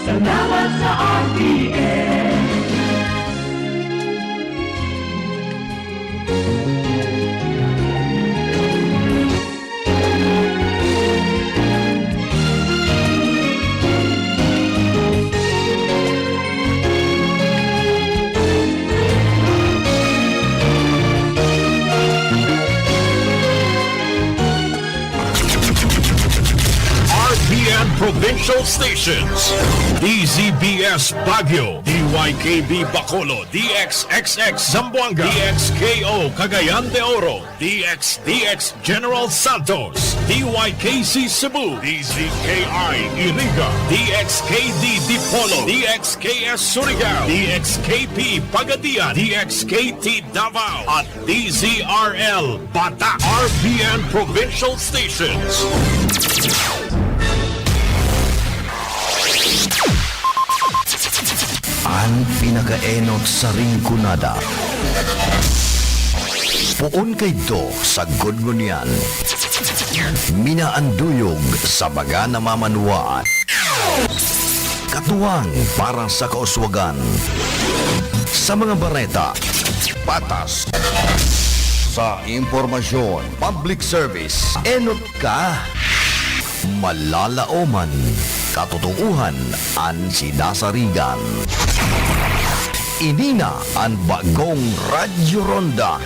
Salamat sa RTN. RTN Provincial Stations: DZBS Baguio, DYKB Bacolod, DXXX Zamboanga, DXKO Cagayan de Oro, DXDX General Santos, DYKC Cebu, DZKI Iriga, DXKD Dipolo, DXKS Surigao, DXKP Pagadian, DXKT Davao, at DZRL Batak. RTN Provincial Stations. Ang pinakaenot sa ringkunada. Puon kay do sa gudngunyan. Minaanduyog sa baga na mamanuaan. Katuwang para sa kauswagan. Sa mga bareta, patas. Sa impormasyon, public service, enot ka. Malalaoman, katotohanan ang sinasarigan. Inina ang bagong Radyo Ronda.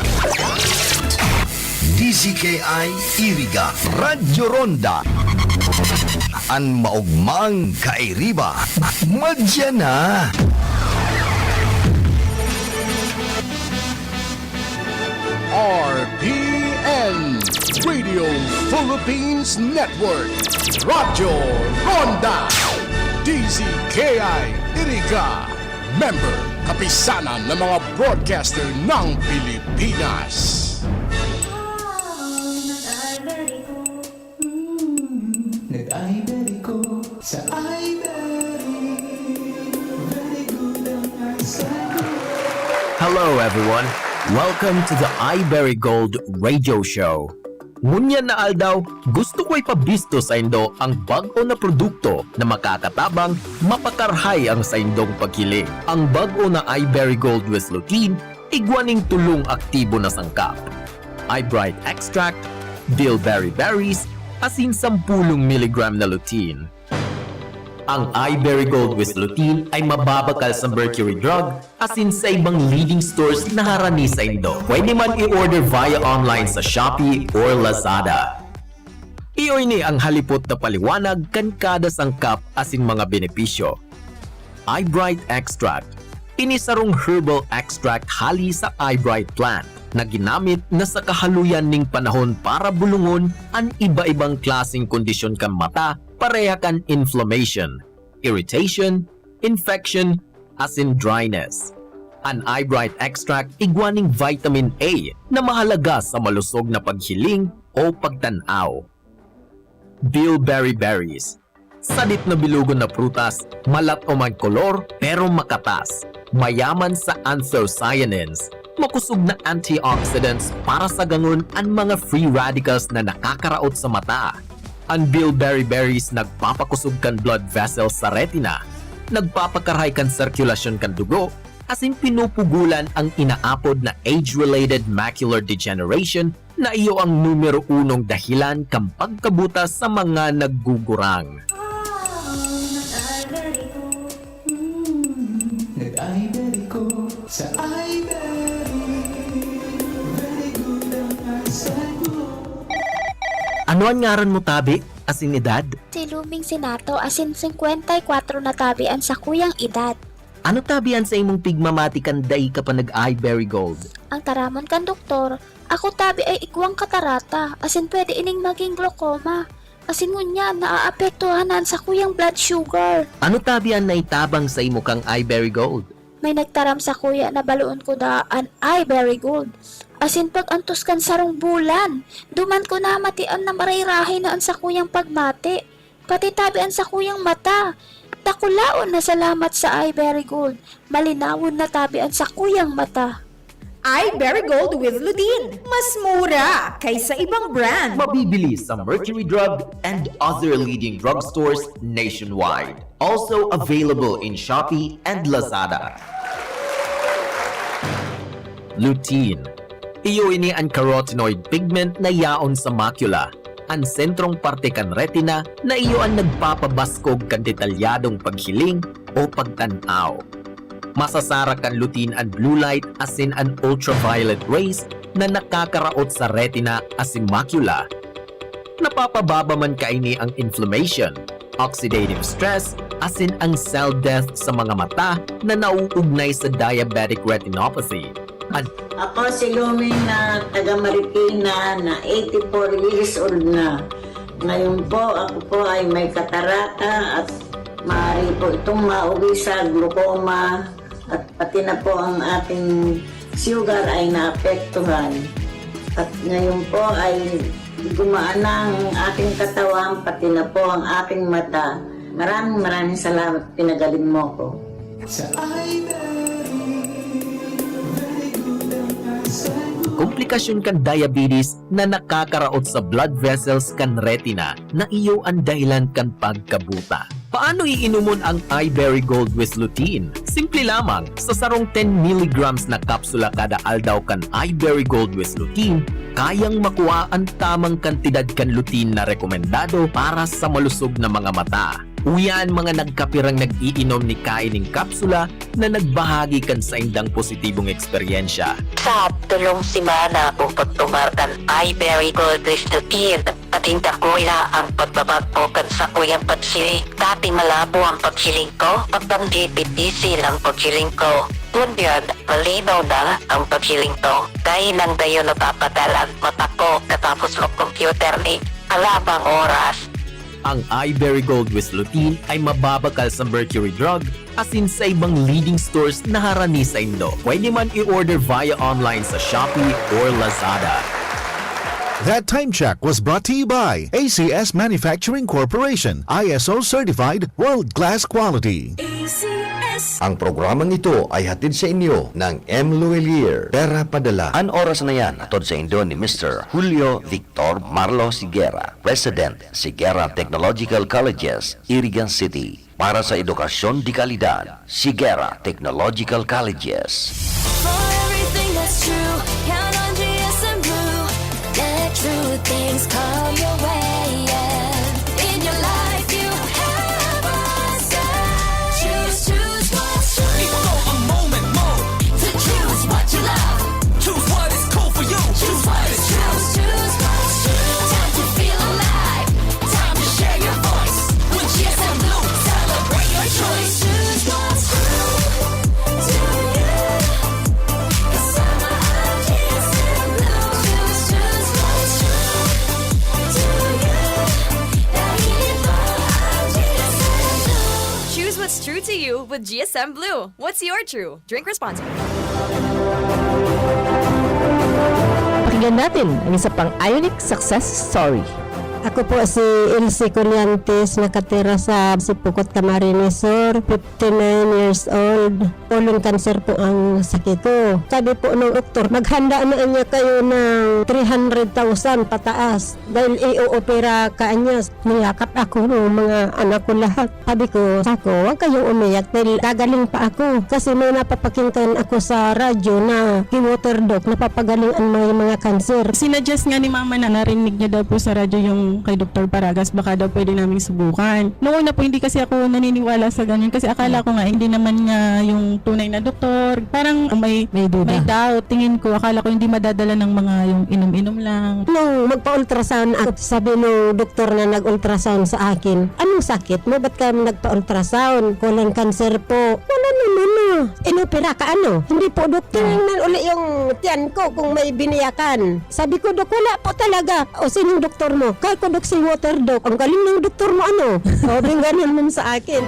DZKI Iriga Radyo Ronda. Ang maugmang kairiba. Madya na! RPN Radio Philippines Network Radyo Ronda DZKI Iriga Member Kapisanan ng mga broadcaster ng Pilipinas. Nag-Iberico sa Ibery. Very good ang sagot. Hello everyone! Welcome to the iBerry Gold Radio Show. Ngunyan na aldaw, gusto ko ipabisto sa indo ang bago na produkto na makakatabang mapakarhay ang sa indong paghiling. Ang bago na iBerry Gold with Lutein, igwaning tulong aktibo na sangkap. iBright Extract, Bilberry Berries, asin 10 mg na lutein. Ang iBerry Gold with Lutein ay mababakal sa mercury drug asin sa ibang leading stores na harani sa indo. Pwede man i-order via online sa Shopee or Lazada. Iyoy ni ang halipot na paliwanag kan kada sangkap asin mga benepisyo. iBright Extract. Inisarong herbal extract hali sa iBright plant na ginamit na sa kahaluyan ning panahon para bulungon ang iba-ibang klaseng kondisyon kan mata, pareha kan inflammation, irritation, infection, asin dryness. Ang iBright Extract igwaning vitamin A na mahalaga sa malusog na paghiling o pagtanaw. Bilberry Berries. Sadit na bilugon na prutas, malat o magkolor pero makatas. Mayaman sa anthocyanins, makusog na antioxidants para sa ganun ang mga free radicals na nakakaraot sa mata. Ang bilberry berries nagpapakusog kan blood vessels sa retina, nagpapakarhay kan sirkulasyon kan dugo, asin pinupugulan ang inaapod na age-related macular degeneration na iyo ang numero 1 dahilan kang pagkabutas sa mga naggugurang. Nag-Iberico sa Ibery. Very good ang sagot. Ano ang ngaran mo tabi, asin edad? Si Luming Sinato asin 54 na tabian sa kuyang edad. Ano tabian sa imong pigmamatikan day ka pa nag-iBerry Gold? Ang taramon kan doktor, ako tabi ay igwang katarata asin pwede ining maging glaucoma. Asin ngunya naaapektuhanan sa kuyang blood sugar. Ano tabian na itabang sa imo kang iBerry Gold? May nagtaram sa kuya na baluon ko daan ay very good. Asin pag antos kan sarong bulan, duman ko na matian na marayrahin naan sa kuyang pagmati. Pati tabian sa kuyang mata. Takulaon na salamat sa iBerry Gold. Malinawon na tabian sa kuyang mata. iBerry Gold with lutein. Mas mura kaysa ibang brand. Mabibili sa Mercury Drug and other leading drugstores nationwide. Also available in Shopee and Lazada. Lutein. Iyo ini ang carotenoid pigment na yaon sa macula. Ang sentrong parte kan retina na iyo ang nagpapabaskog kan detalyadong paghiling o pagtanaw. Masasara kan lutein ang blue light asin ang ultraviolet rays na nakakaraot sa retina asin macula. Napapababa man kaini ang inflammation, oxidative stress, asin ang cell death sa mga mata na nauugnay sa diabetic retinopathy. Ako si Lumi na taga Marikina na 84 years old na. Ngayon po ako po ay may katarata at maaari po itong mauwi sa glaucoma at pati na po ang ating sugar ay naapektuhan. At ngayon po ay gumaan na ang aking katawan pati na po ang aking mata. Maraming salamat, pinagaling mo ko. Sa iBerry, very good ang asang buo. Komplikasyon kan diabetes na nakakaraot sa blood vessels kan retina na iyo ang dahilan kan pagkabuta. Paano iinumon ang iBerry Gold with lutein? Simple lamang, sa sarong 10 mg na kapsula kada aldaw kan iBerry Gold with lutein, kayang makuha ang tamang kantidad kan lutein na rekomendado para sa malusog na mga mata. Uyan mga nagkapirang nag-iinom ni kaining kapsula na nagbahagi kan sa indang positibong eksperyensya. Sa tulong si Mana po pagtumarkan iBerry Gold with lutein. Patinda ko ang pagbabago kan sa kuyang pagsili. Dati malabo ang pagsiling ko, pagbanggit ipisil ang pagsiling ko. Ngunyan, malinaw na ang pagsiling ko. Dahil nang dayo napapadalang mata ko katapos ng computer ni alabang oras. Ang iBerry Gold with lutein ay mababakal sa Mercury Drug asin sa ibang leading stores na harani sa Indo. Pwede man i-order via online sa Shopee or Lazada. That time check was brought to you by ACS Manufacturing Corporation, ISO certified world-class quality. Ang programang ito ay hatid sa inyo ng M. Luelier. Pera Padala. Ang oras na yan, atod sa Indo ni Mr. Julio Victor Marlo Sigera, President, Sigera Technological Colleges, Irigan City. Para sa edukasyon di kalidad, Sigera Technological Colleges. For everything that's true, count on GSM Blue. Let true things come your way, yeah. In your life you have a say. Choose what's true. Ito ang moment mo To choose what you love. Choose what is cool for you. Choose what is true. Choose what's true. Time to feel alive. Time to share your voice. With GSM Blue, celebrate your choice. Choose what's true to you. 'Cause I'm a GSM Blue. Choose what's true to you. Dahil ito ang GSM Blue. Choose what's true to you with GSM Blue. What's your true? Drink responsibly. Pakinggan natin ang isa pang Ionic success story. Ako po si Elsie Colliantes, nakatira sa Sipukot, Camarines Sur, 59 years old. Colon cancer po ang sakit ko. Sabi po ng doktor, maghanda na niya kayo ng 300,000 pataas dahil i-opera ka niya. Niyakap ako ng mga anak ko lahat. Sabi ko, huwag kayong umiyak dahil gagaling pa ako. Kasi may napapakinggan ako sa radyo na water doc, napapagaling ang mga cancer. Sinuggest nga ni mama na narinig niya daw po sa radyo yung kay Dr. Paragas, baka daw pwede naming subukan. Noong una po hindi kasi ako naniniwala sa ganyan kasi akala ko nga hindi naman nga yung tunay na doktor. Parang may doubt. Tingin ko, akala ko hindi madadala ng mga yung inom-inom lang. Nung magpa-ultrasound ako, sabi nung doktor na nag-ultrasound sa akin, anong sakit mo? Ba't ka nagpa-ultrasound? Colon cancer po. Wala naman. Inopera ka ano? Hindi po doktor tingnan uli yung tiyan ko kung may biniyakan. Sabi ko, dok, wala po talaga. O sinong doktor mo? Kaya ko dok si water doc. Ang galing ng doktor mo ano? Sabi ganun man sa akin.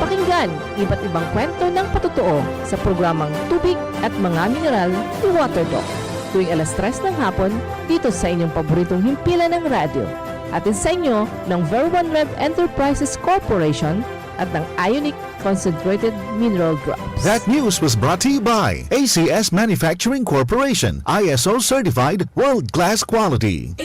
Pakinggan iba't ibang kwento ng patotoo sa programang Tubig at Mga Mineral ni Water Doc tuwing alas 3 ng hapon dito sa inyong paboritong himpilan ng radyo. Atin sa inyo ng Ver1 Rev Enterprises Corporation at ng Ionic Concentrated Mineral Drops. That news was brought to you by ACS Manufacturing Corporation, ISO certified world-class quality.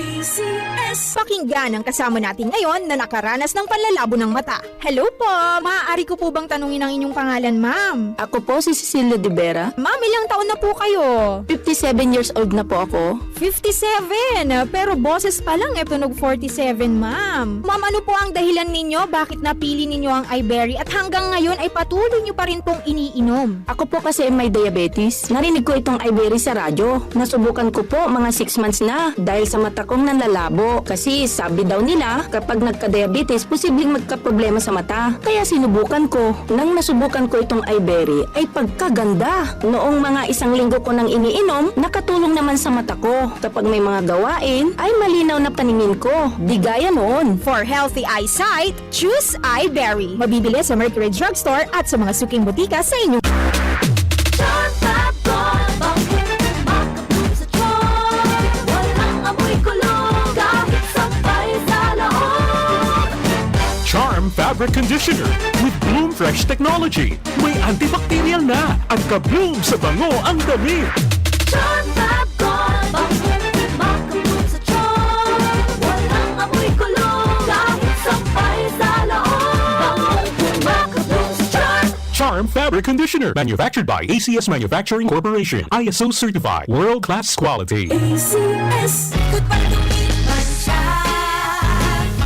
Pakinggan ang kasama natin ngayon na nakaranas ng panlalabo ng mata. Hello po! Maaari ko po bang tanungin ang inyong pangalan, ma'am? Ako po si Cecilia De Vera. Ma'am, ilang taon na po kayo? 57 years old na po ako. 57! Pero boses pa lang tunog 47, ma'am. Ma'am, ano po ang dahilan ninyo? Bakit napili ninyo ang iBerry at hanggang ngayon ay patuloy nyo pa rin pong iniinom? Ako po kasi may diabetes. Narinig ko itong iBerry sa radyo. Nasubukan ko po mga 6 months na dahil sa mata kong nanlalabo. Kasi sabi daw nila kapag nagka-diabetes, posibleng magka-problema sa mata. Kaya sinubukan ko. Nang nasubukan ko itong iBerry ay pagkaganda. Noong mga 1 linggo ko nang iniinom, nakatulong naman sa mata ko. Kapag may mga gawain, ay malinaw na paningin ko. Di gaya noon. For healthy eyesight, choose iBerry. Mabibili sa Mercury Drugstore at sa mga suking butika sa inyong... Charm Fabric Conditioner with Bloom Fresh Technology. May antibacterial na at ka-bloom sa bango ang damit. Charm Fab Gold, makabloom sa charm. Walang amoy kulong, kahit sampay sa loob. Makabloom sa charm. Charm Fabric Conditioner, manufactured by ACS Manufacturing Corporation, ISO certified, world-class quality. ACS, goodbye to me, Mancha.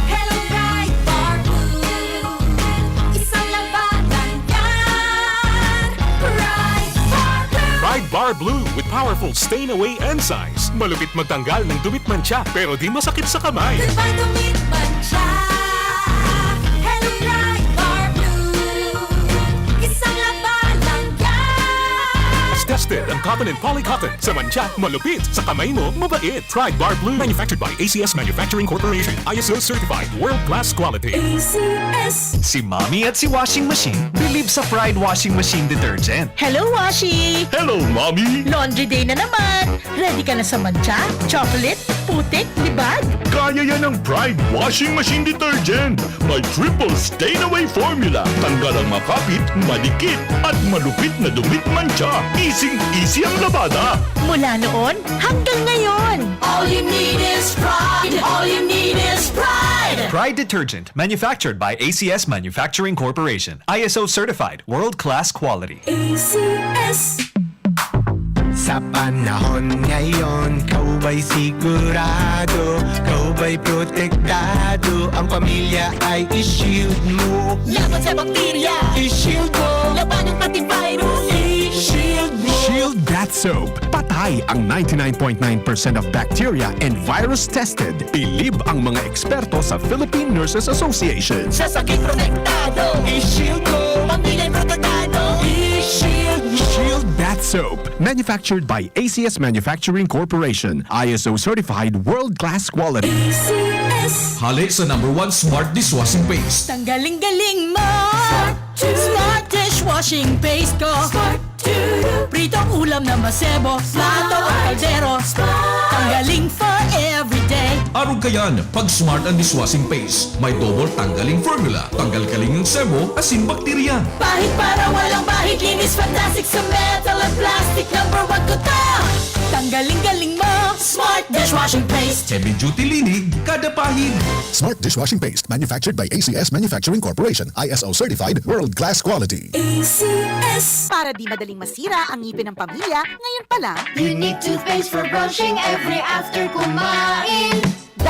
Hello, bright bar blue. Isang labanan yan. Bright bar blue. Pride Bar Blue with powerful stain-away enzymes. Malupit magtanggal ng dumit mancha pero di masakit sa kamay. Goodbye to me, Mancha. Hello, bright bar blue. Isang labanan yan. As tested ang cotton and polycotton. Sa mancha, malupit. Sa kamay mo, mabait. Pride Bar Blue, manufactured by ACS Manufacturing Corporation. ISO certified, world-class quality. ACS. Si Mommy at si Washing Machine believe sa Pride Washing Machine Detergent. Hello, Washi! Hello, Mommy! Laundry day na naman! Ready ka na sa mancha, chocolate, putik, libag? Kaya yan ang Pride Washing Machine Detergent. May triple stain-away formula. Tanggal ang makapit, madikit, at malupit na dumit mancha. Easy ang labada. Mula noon hanggang ngayon! All you need is pride. All you need is pride. Pride Detergent, manufactured by ACS Manufacturing Corporation. ISO certified, world-class quality. ACS. Sa panahon ngayon, kau ba'y sigurado? Kau ba'y protektado? Ang pamilya ay i-shield mo. Laban sa bakterya! I-shield mo. Laban ng pati virus! I-shield mo. Shield Bath Soap. Patay ang 99.9% of bacteria and virus tested. Bilib ang mga eksperto sa Philippine Nurses Association. Sa sakit protektado! I-shield mo. Pamilya protektado! I-shield mo. Shield Bath Soap. Manufactured by ACS Manufacturing Corporation. ISO certified world-class quality. ACS. Hali sa #1 Smart Dishwashing Paste. Tanggaling-galing mo! Smart dishwashing paste ko! Smart to Pritong ulam na masebo, plato o kaldero. Tanggaling for everyday. Arog kayan, pag Smart and Dishwashing Paste, may double tanggaling formula. Tanggal kaling ng sebo, asin bakterya. Bahid para walang bahid, linis fantastic sa metal at plastic. #1 ko to! Tanggaling-galing mo! Smart dishwashing paste! Heavy duty linig, kada pahid. Smart Dishwashing Paste, manufactured by ACS Manufacturing Corporation. ISO certified, world-class quality. ACS. Para di madaling masira ang ngipin ng pamilya, ngayon pa lang, Unique toothpaste for brushing every after kumain.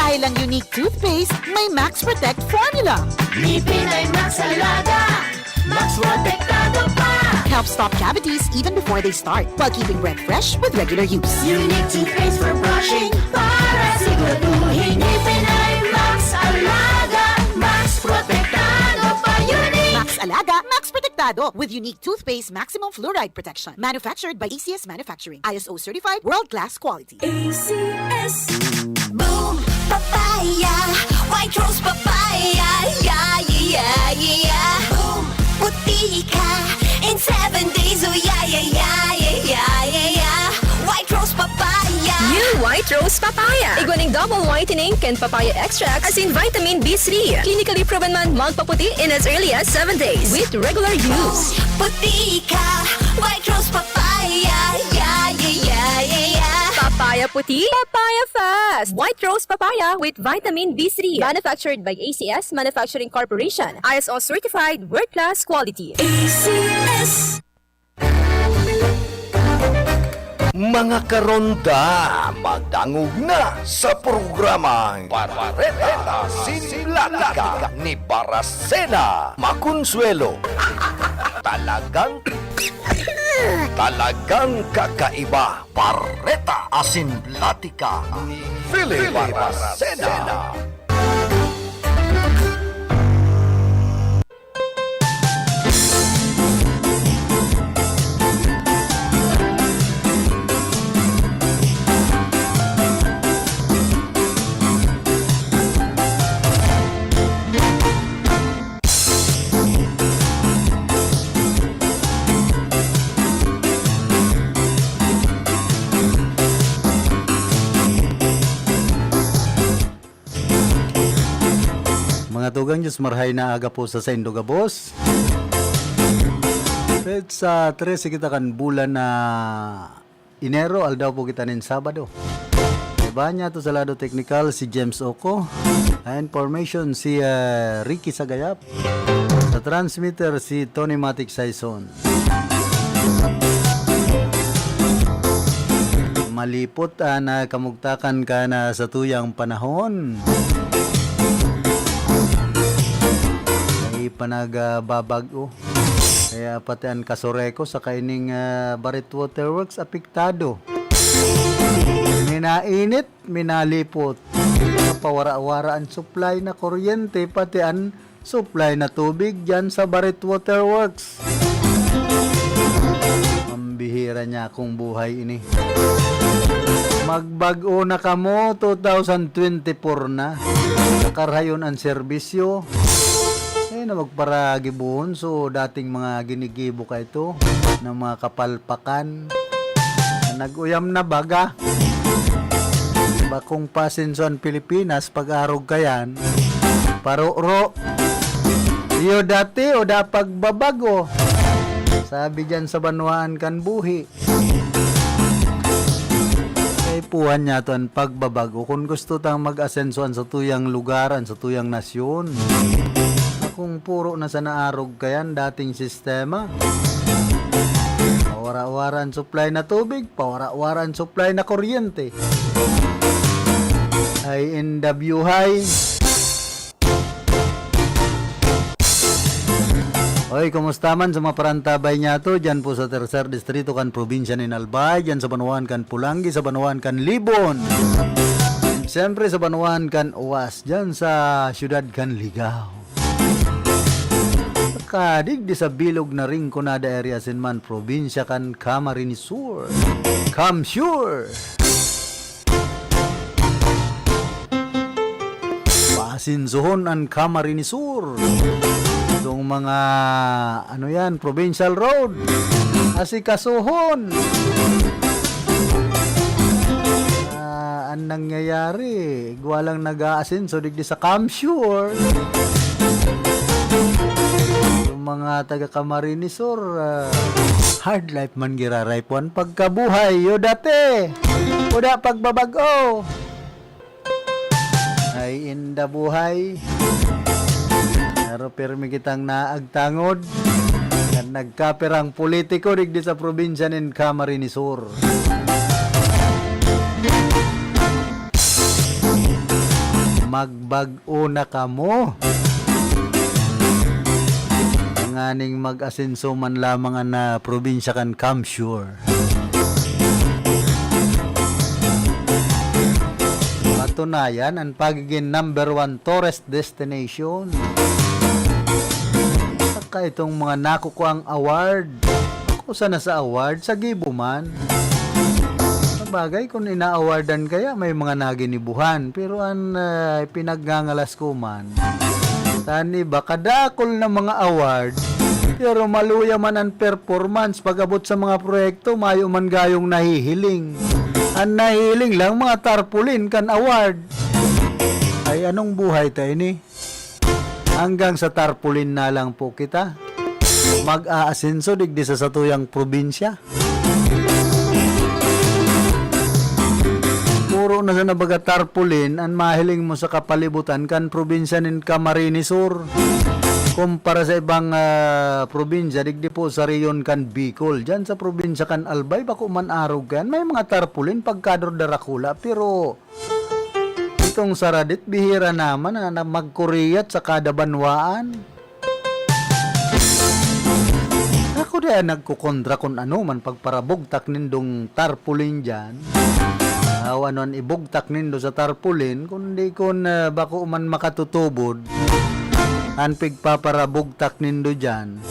dahil ang unique toothpaste, may Max Protect formula. Ngipin ay Max Alaga. Max protektado pa. Helps stop cavities even before they start, while keeping breath fresh with regular use. Unique toothpaste for brushing para siguraduhin ngipin ay Max Alaga. Max protektado pa. Unique. Max Alaga, Max Protectado with unique toothpaste maximum fluoride protection. Manufactured by ACS Manufacturing. ISO certified, world-class quality. ACS. Boom, papaya, white rose papaya, yeah, yeah, yeah. Boom, puti ka in 7 days, oh yeah, yeah, yeah, yeah, yeah, yeah, yeah. White rose papaya. New White White Rose Papaya. Igwaning double whitening and papaya extract as in vitamin B3. Clinically proven man magpaputi in as early as 7 days with regular use. Puti ka, White Rose Papaya. Yeah, yeah, yeah, yeah, yeah. Papaya puti, papaya fast. White Rose Papaya with vitamin B3. Manufactured by ACS Manufacturing Corporation. ISO certified world-class quality. ACS. Mga karonda, magdangog na sa programang Barbareta Sinlatika ni Baracena Maconsuelo. Talagang kakaiba. Barreta Asinlatika ni Philip Baracena. Mga tugang Diyos marhay na aga po sa Saindo Gabos. Pet sa 13 kita kan bulan na Enero, aldaw po kita nin Sabado. Iba niya to sa lado technical si James Oko. Information si Ricky Sagayap. Sa transmitter si Tony Matic Saison. Malipot na kamugtakan ka na sa tuyang panahon. Panagbabago. Kaya pati ang Kasoreko sa kaining Barit Waterworks apektado. Minainit, minalipot. Pawara-wara ang supply na kuryente, pati ang supply na tubig dyan sa Barit Waterworks. Mambihira niya akong buhay ini. Magbago na kamo, 2024 na. Nakarhayon ang serbisyo. Na magparagi buhon, so dating mga ginigibo ka ito ng mga kapalpakan na nag-uyam na baga bakong pasinson Pilipinas pag-arog kayan paro-ro iyo dati o da pagbabago sabi dyan sa Banuan kan buhi kay puhan niya to ang pagbabago kung gusto tang mag-asensuan sa tuyang lugaran sa tuyang nasyon kung puro na sa naarog kayan dating sistema. Pawara-waran supply na tubig, pawara-waran supply na kuryente. Ay NW High. Oy, kumusta man sa mga parantabay niya to? Diyan po sa Tercer Distrito kan Probinsya ng Albay, diyan sa Banuan kan Pulangi, sa Banuan kan Libon. Siyempre sa Banuan kan Uwas, diyan sa Syudad kan Ligao. Kadig di sa bilog na Rinconada area sinman probinsya kan Camarines Sur. Come sure. Pasinsuhon ang Camarines Sur. Itong mga ano yan, provincial road. Asikasuhon. Ang nangyayari, igualang nag-aasin so digdi sa Come sure. Mga taga Camarines Sur hard life man giraraypon pagkabuhay yo dati uda pagbabago ay inda buhay pero pirmi kitang naagtangod at nagkaperang politiko digdi sa probinsya ng Camarines Sur. Magbag-o na kamo nganing mag-asenso man lamang na probinsya kan Come sure. Patunayan ang pagiging #1 tourist destination. Saka itong mga nakukuha ang award. Kusa na sa award sa Gibuman. Sabagay kung ina-awardan kaya may mga naginibuhan pero ang pinaggangalas ko man tani bakadakol na mga award pero maluya man ang performance pag-abot sa mga proyekto mayo man gayong nahihiling Ang nahiling lang mga tarpaulin kan award. Ay anong buhay tayo ni? Hanggang sa tarpaulin na lang po kita. Mag-aasenso digdi sa satuyang probinsya. Puro na sa nabaga tarpaulin ang mahiling mo sa kapalibutan kan probinsya nin Camarines Sur. Kumpara sa ibang probinsya, digdi po sa riyon kan Bicol. Diyan sa probinsya kan Albay, bako man arog kan. May mga tarpaulin pagkador darakula. Pero itong saradit, bihira naman na magkuriyat sa kada banwaan. Ako diyan nagkukontra kung ano man pagparabugtak nindong tarpaulin dyan. Awanon ibugtak nindo sa tarpaulin, kundi kun bako man makatutubod. Anpig paparabugtak nindo dyan.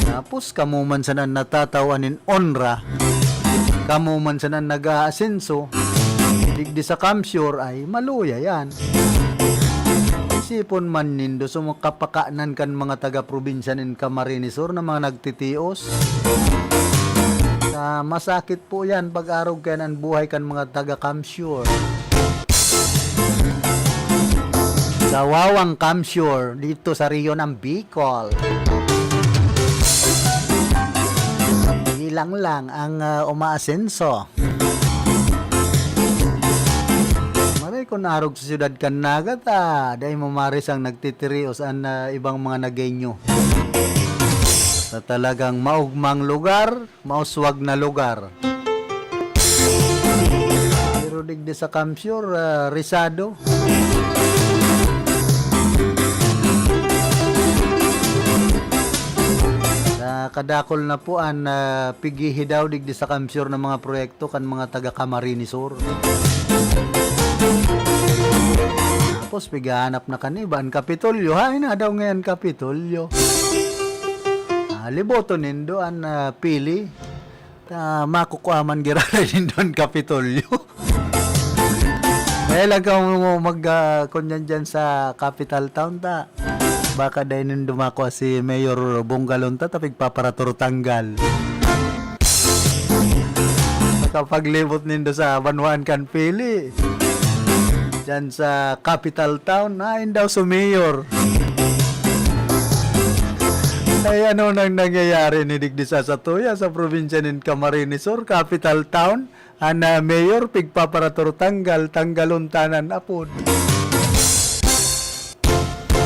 Tapos kamuman sanan natatawanin onra. Kamuman sanan nag-aasenso. Digdi sa kamsyor ay maluya yan. Isipon man nindo sumakapakaanan kan mga taga-probinsya nin Camarines Sur na mga nagtitios. Masakit po yan pag-arog kan ang buhay kan mga taga-kamsyor. Sa Wawang Kamsyor, dito sa riyon ng Bicol. Ilang lang ang umaasenso. Maray kung narog sa siyudad kan nagat, dahil mamaris ang nagtitirios ang ibang mga nagenyo. Sa talagang maugmang lugar, mauswag na lugar. Pero digdi sa Kamsyor, risado. Kadakol na po ang pigihi daw digdi sa Kamsyor ng mga proyekto kan mga taga Camarines Sur. Tapos pigahanap na kaniba ang Kapitolyo. Hay na daw ngayon Kapitolyo. Liboto nindo ang pili. Makukuaman girara nindo ang Kapitolyo. Kaya lang ka mag-kunyan dyan sa capital town ta. Baka dahil nung dumako si Mayor Bonggalonta tapig paparator tanggal. Kapag libot nindo sa Banwaan kan pili. Diyan sa capital town, nain daw sa Mayor. Ay ano nang nangyayari ni Digdi sa Satuya sa probinsya ng Camarines Sur, capital town, ana Mayor pigpaparator tanggal, tanggaluntanan apod.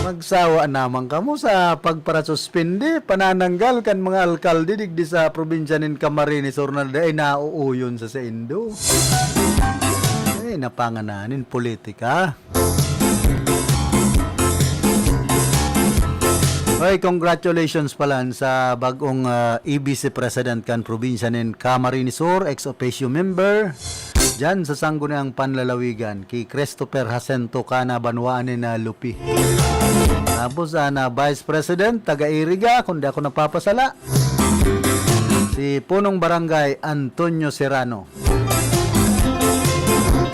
Magsawa naman kamo sa pagparasuspindi, panananggal kan mga alkalde digdi sa probinsya nin Camarines Sur na ay nauuyon sa Indo. Ay napangananin politika. Okay, congratulations pala sa bagong EBC President kan probinsya nin Camarines Sur, ex officio member. Diyan sa sangguniang panlalawigan kay Christopher Jacinto Cana Banwaanin na Lupi. Tapos na Vice President taga-Iriga, kundi ako napapasala, si Punong Barangay Antonio Serrano.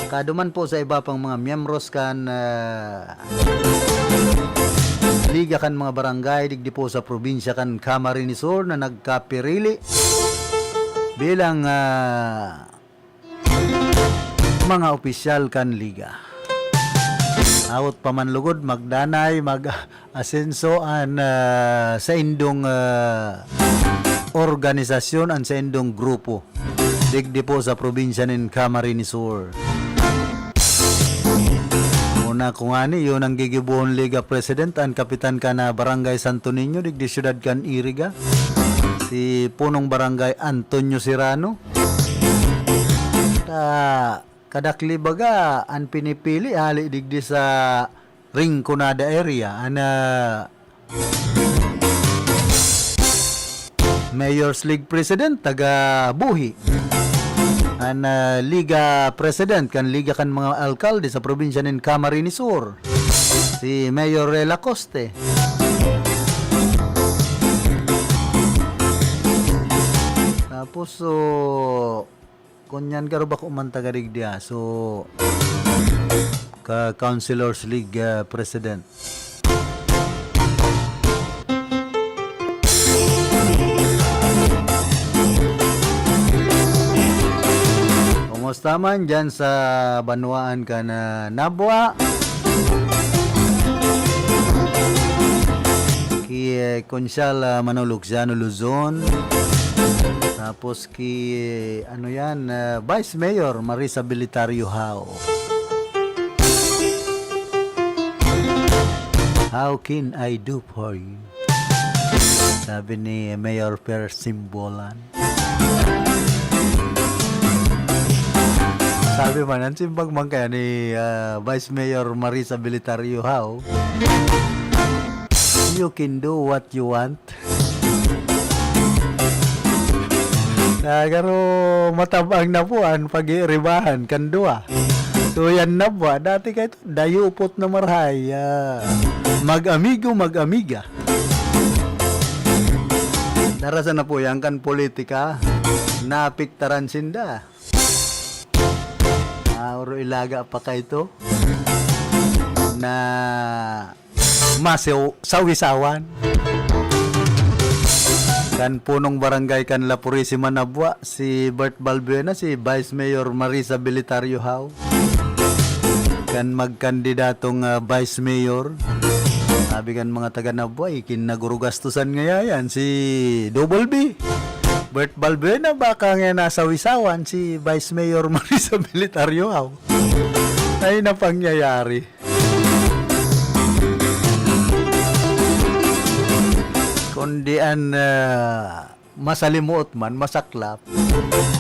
Kaduman po sa iba pang mga miyembros kan liga kan mga barangay digdi po sa probinsya kan Camarines Sur na nagkapirili bilang mga opisyal kan liga. Awat pamanlugod, magdanay, mag-asenso an sa indong organisasyon an sa indong grupo. Digdi po sa probinsya nin Camarines Sur. Una ko nga ni, yun ang gigibuhon Liga President, ang kapitan ka na Barangay Santo Niño, digdi syudad kan Iriga. Si Punong Barangay Antonio Serrano. Kadakli baga ang pinipili hali digdi sa Rinconada area ana Mayor's League President taga Buhi ana Liga President kan liga kan mga alkalde sa probinsya nin Camarines Sur si Mayor Rela Coste. Tapos kunyan karo ba kumanta garig dia so ka Councilors League President. Kumusta kumusta man dyan sa Banwaan ka na Nabwa? Ki Consyal Manuluxiano Luzon. Tapos ano yan, Vice Mayor Marisa Belitario Hao. How can I do for you? Sabi ni Mayor Per Simbolan. Sabi man, ang simbag man kaya ni Vice Mayor Marisa Belitario Hao, you can do what you want. Nagaro matabang na buwan pag-iiribahan kandua. So yan na ba? Dati kayo dayupot na marhay. Mag-amigo, mag-amiga. Darasan na po yan kan politika. Napiktaran sinda. Oro ilaga pa ka ito. Na sawisawan. Kan punong barangay kan La Purisima Nabwa, si Bert Balbuena, si Vice Mayor Marisa Belitario Hao. Kan magkandidatong Vice Mayor. Sabi kan mga taga Nabwa, ikinagurugastusan nga yan si Double B. Bert Balbuena, baka nga nasawisawan si Vice Mayor Marisa Belitario Hao. Ay napangyayari. Kundi an masalimuot man, masaklap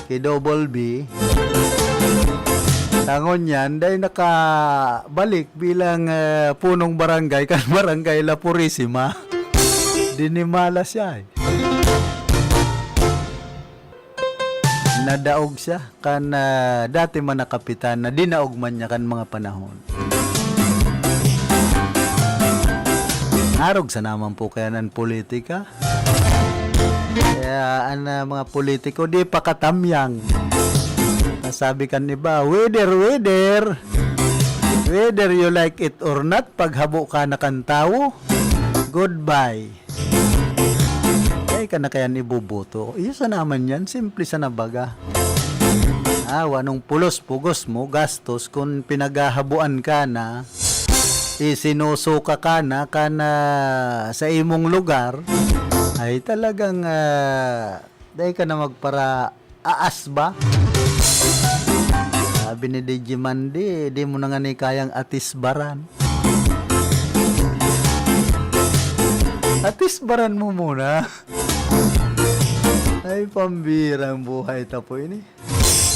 kay Double B, tangon yan dahil nakabalik bilang punong barangay kan barangay La Purisima. Dinimala siya. Nadaog siya kan dati man nakapitan na dinaog man niya kan mga panahon. Arog sa naman po kaya ng politika. Kaya mga politiko di pa katamyang. Sabi kan iba, whether you like it or not, paghabo ka na kan tao, goodbye. Ay ka na kaya ibubuto. Iyo sa naman yan, simple sa nabaga. Wanong pulos pugos mo, gastos, kung pinaghahabuan ka na, isinusuka ka na sa imong lugar, ay talagang dahil ka na magpara aas ba? Sabi ni DJ Mandi, di mo na nga ni kayang atisbaran. Atisbaran mo muna. Ay pambirang buhay tapo ini.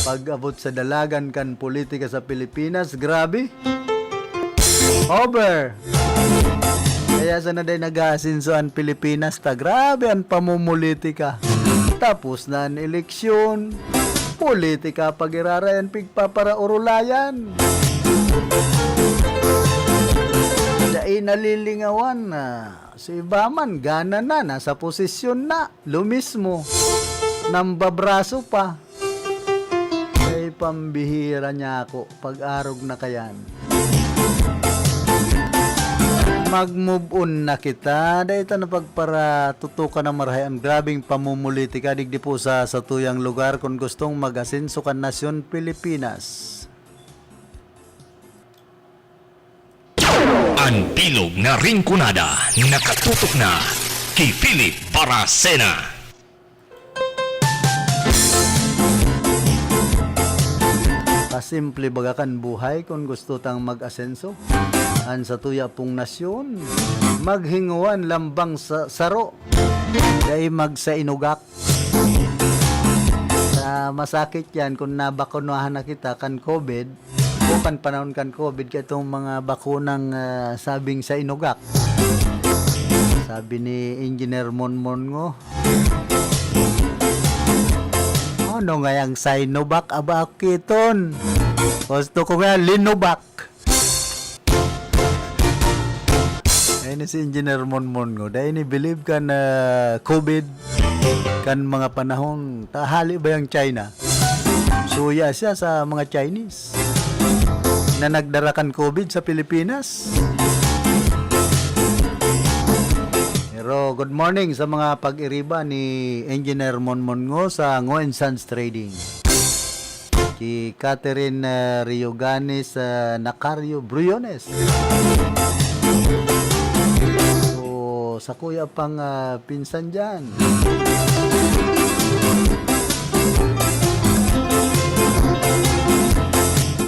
Pag-abot sa dalagan kan politika sa Pilipinas, grabe. Over. Kaya sa na day nag-aasinso ang Pilipinas ta, grabe ang pamumulitika. Tapos na ang eleksyon, politika pag-irarayan pigpaparaurulayan. Dahil nalilingawan na si Ibaman, gana na, nasa posisyon na, lumismo, nambabraso pa. Ay pambihira niya ako, pag-arog na kayan. Mag-move on na kita. Dahil ito na pagpara tutukan na marahay ang grabing pamumulitika digdi po sa tuyang lugar kung gustong mag-asenso kan nasyon Pilipinas. Ang bilog na ringkunada nakatutok na kay Philip Baracena. Pasimple bagakan buhay kung gusto tang mag-asenso. An sa tuya pong nasyon, maghinguan lambang sa saro, dahil magsainugak. Masakit yan kung nabakunahan na kita kan COVID, bukan panahon kan COVID, kaya itong mga bakunang sabing sa inugak. Sabi ni Engineer Monmon ngo, ano nga yung Sinovac abakiton? Gusto ko nga Linovac. Ayun si Engineer Monmon ngo, dahil ni believe ka na COVID kan mga panahon, tahali ba yung China? Suya siya sa mga Chinese na nagdarakan COVID sa Pilipinas. Pero good morning sa mga pag-iriba ni Engineer Monmon ngo sa Ngo & Sons Trading. Si Catherine Rioganis Nacario Briones. So, sa kuya pang pinsan dyan.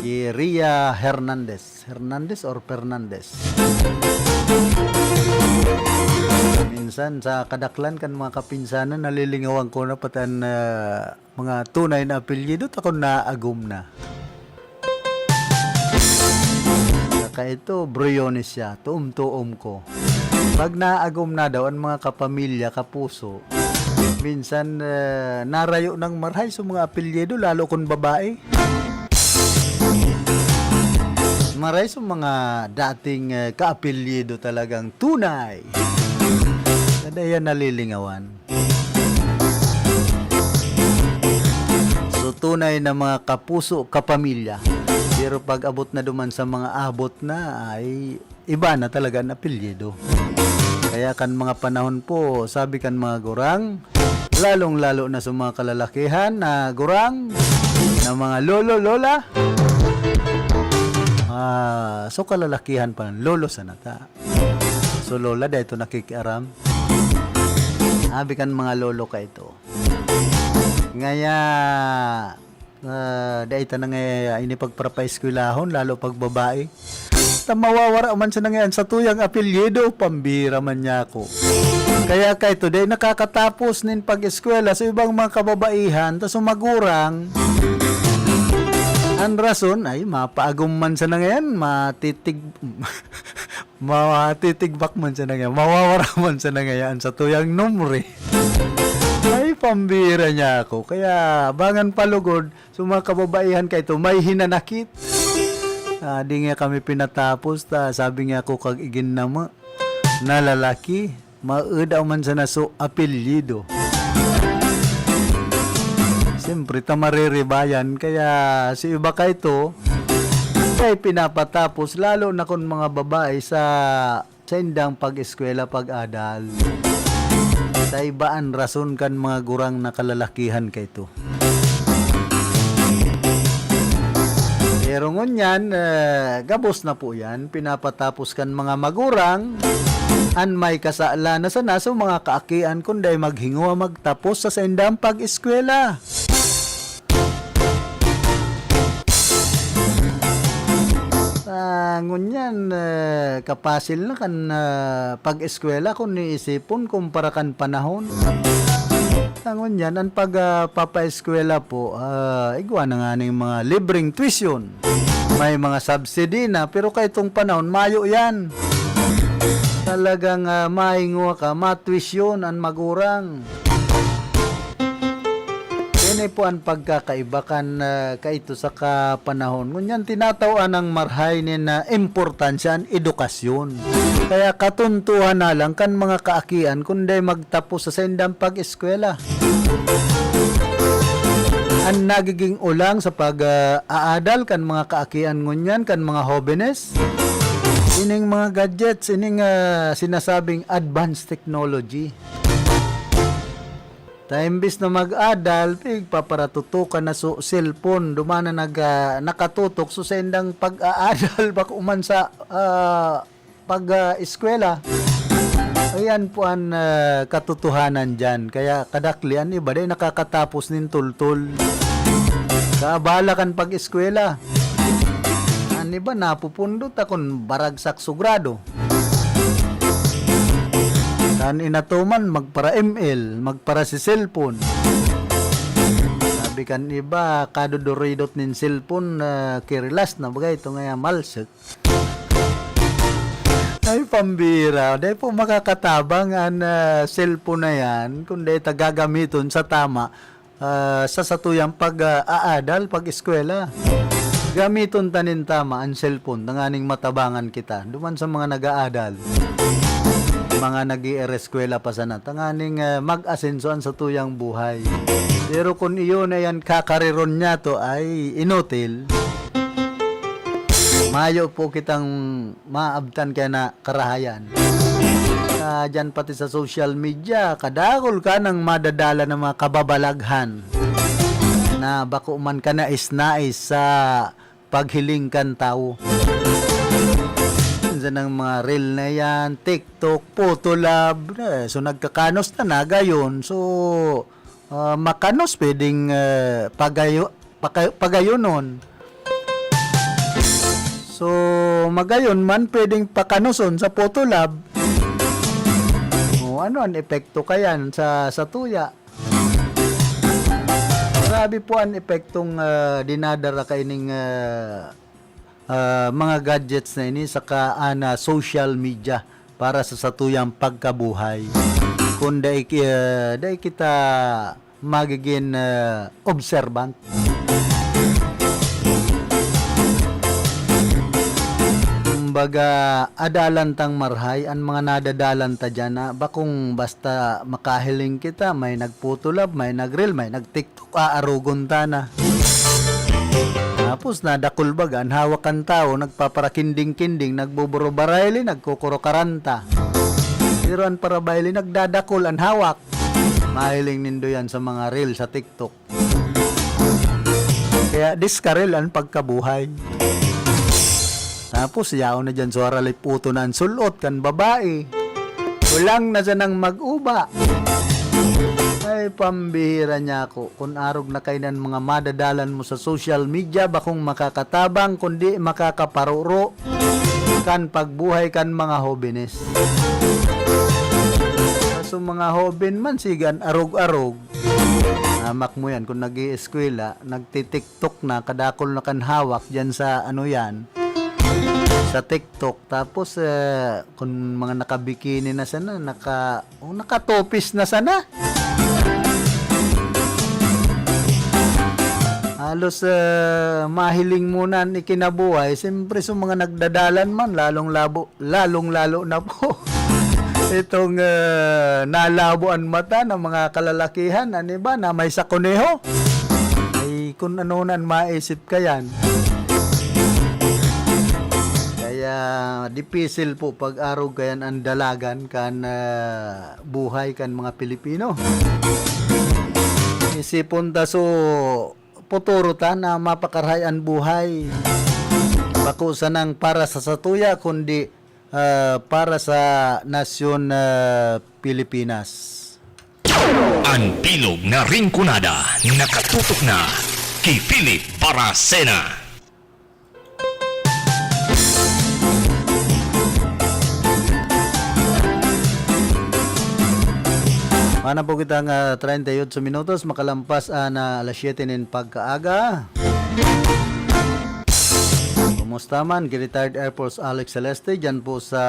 Si Ria Hernandez. Hernandez or Fernandez? Minsan sa kadaklan kan mga kapinsanan nalilingawan ko na patan mga tunay na apelyido ako naagum na. Saka ito Briones siya, tuom ko. Pag naagum na daw ang mga kapamilya, kapuso, minsan narayo ng marhay sa mga apelyido lalo kung babae. Maray sa mga dating kaapelyido talagang tunay. Kaya nalilingawan. So tunay na mga kapuso, kapamilya. Pero pag abot na duman sa mga abot na ay iba na talaga ang apelyido. Kaya kan mga panahon po, sabi kan mga gurang, lalong-lalo na sa mga kalalakihan na gurang, na mga lolo-lola, so kalalakihan pa ng lolo sa nata. So lola, dahito nakikiaram. Sabi kan mga lolo ka ito. Ngaya, dahito na nga ini pagpapaiskilahon, lalo pag babae. Mawawara man siya na ngayon sa tuyang apelyido, pambira man niya ako. Kaya kay today nakakatapos nin pag-eskwela sa ibang mga kababaihan, tas magurang. Ang rason ay mapaagum man siya na ngayon, matitigbak man siya na ngayon, mawawara man siya na ngayon sa tuyang numre. Ay, pambira niya ako. Kaya bangan palugod, sa mga kababaihan kay ito, may hinanakit. Di nga kami pinatapos, sabi nga ako kag igin nama, na lalaki, maudaw man siya na so apelyido. Siyempre, tamariribayan, kaya si iba ka ito, ay pinapatapos, lalo na kung mga babae sa indang pag-eskwela, pag-adal. Sa ibaan rason kan mga gurang na kalalakihan ka ito. Pero ngunyan, gabos na po yan, pinapatapos kan mga magurang, an may kasala na sana so mga kaakian kunday maghingo magtapos sa indang pag-eskwela. Ngunyan, kapasil na kan pag-eskwela kung niisipon kumpara kan panahon. Ngunyan, ang pagpapaeskwela po, igwa na nga ng mga libreng tuition. May mga subsidy na, pero kay itong panahon, mayo yan. Talagang mahingo ka, matuition ang magurang. Yan po ang pagkakaibakan kaito sa kapanahon. Ngunyan, tinatawaan ng marhay na importansya ang edukasyon. Kaya katuntuhan na lang kan mga kaakian kundi magtapos sa sendang pag-eskwela. Ang nagiging ulang sa pag-aadal kan mga kaakian ngunyan, kan mga hobenes, ining mga gadgets, ining sinasabing advanced technology. Imbis na mag-adal, paparatutukan na so cellphone, dumana nakatutok so sendang pag-aadal baka uman sa pag-eskwela. Ayan po ang katotohanan dyan. Kaya kadaklian iba day nakakatapos nin tultul. Kaabala kan pag-eskwela. Ano ba napupundot akong baragsak sugrado. Kan inatuman magpara ML, magpara si cellphone. Sabi kan iba kadodoridot nin cellphone kirilas na bagay ito nga malsek. Ay pambira, dahil po makakatabang ang cellphone na yan kung dahil tagagamiton sa tama sa satuyang pag-aadal, pag-eskwela. Gamiton tanin tama ang cellphone, nanganing matabangan kita. Duman sa mga nag-aadal, mga nag-i-eskwela pa sana, tanganing mag-asensoan sa tuyang buhay. Pero kung iyon na yan kakariron niya to ay inutil, mayo po kitang maabtan kaya na karahayan. Dyan pati sa social media, kadakol ka ng madadala ng mga kababalaghan na bako man ka nais sa paghiling kan tao. Sa ng mga reel na yan, TikTok, Photolab, so nagkakanos na gayon. So, makanos pwedeng pagayonon. So, magayon man pwedeng pakanoson sa Photolab. O, ano ang epekto kayan sa tuya? Grabe po ang epektong dinadara kaining mga gadgets na ini saka social media para sa satuyang pagkabuhay. Kung dahil kita magiging observant. Kumbaga, adalan tang marhay, ang mga nadadalan ta dyan na, bakong basta makahiling kita, may nagputulab, may nagreel, may nagtiktok, aarugon ta na. Tapos nadakulbag, ang hawakan tao, nagpaparakinding-kinding, nagbuburobarayli, nagkukurokaranta. Pero ang parabayli, nagdadakol, ang hawak. Mahiling nindo yan sa mga reel sa TikTok. Kaya diskarel ang pagkabuhay. Tapos yaw na dyan suara liputo na ang sulot kan babae. Ulang na dyan ang mag-uba. Ay, pambihira niya ako. Kung arog na kainan mga madadalan mo sa social media, bakong makakatabang, kundi makakaparuro kan pagbuhay kan mga hobines. So mga hobin man, sigan arog-arog. Amak mo yan, kung nag-i-eskwela, nagtitiktok na, kadakol na kan hawak dyan sa ano yan, sa TikTok. Tapos kung mga nakabikini na sana, nakatopis na sana. Halos mahiling muna ikinabuhay. Siyempre sa mga nagdadalan man, lalong-lalo na po. Itong nalabuan mata ng mga kalalakihan, ano ba, na may sakoneho. Ay kung ano nan maisip ka yan. Kaya dipisil po pag-araw kayan ang dalagan kan buhay kan mga Pilipino. Isipon ta so puturutan na mapakarhayan buhay. Bakusan ng para sa satuya kundi para sa nasyon Pilipinas. Ang bilog na ringkunada nakatutok na kay Philip Baracena. Mana po kitang 38 minutos makalampas na alas 7 nin pagkaaga. Kumusta man, retired Air Force Alex Celeste dyan po sa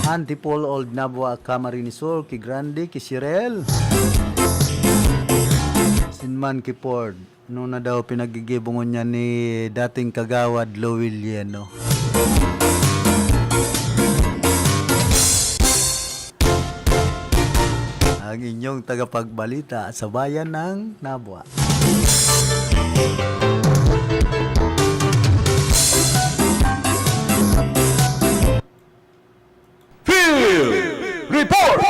Antipolo, Old Nabua, Camarines Sur, Kigrande, Kisirel, Sinman, Kipord. Noon na daw pinagigibungon niya ni dating kagawad Lowiliano. Ang inyong tagapagbalita sa bayan ng Nabua. Report!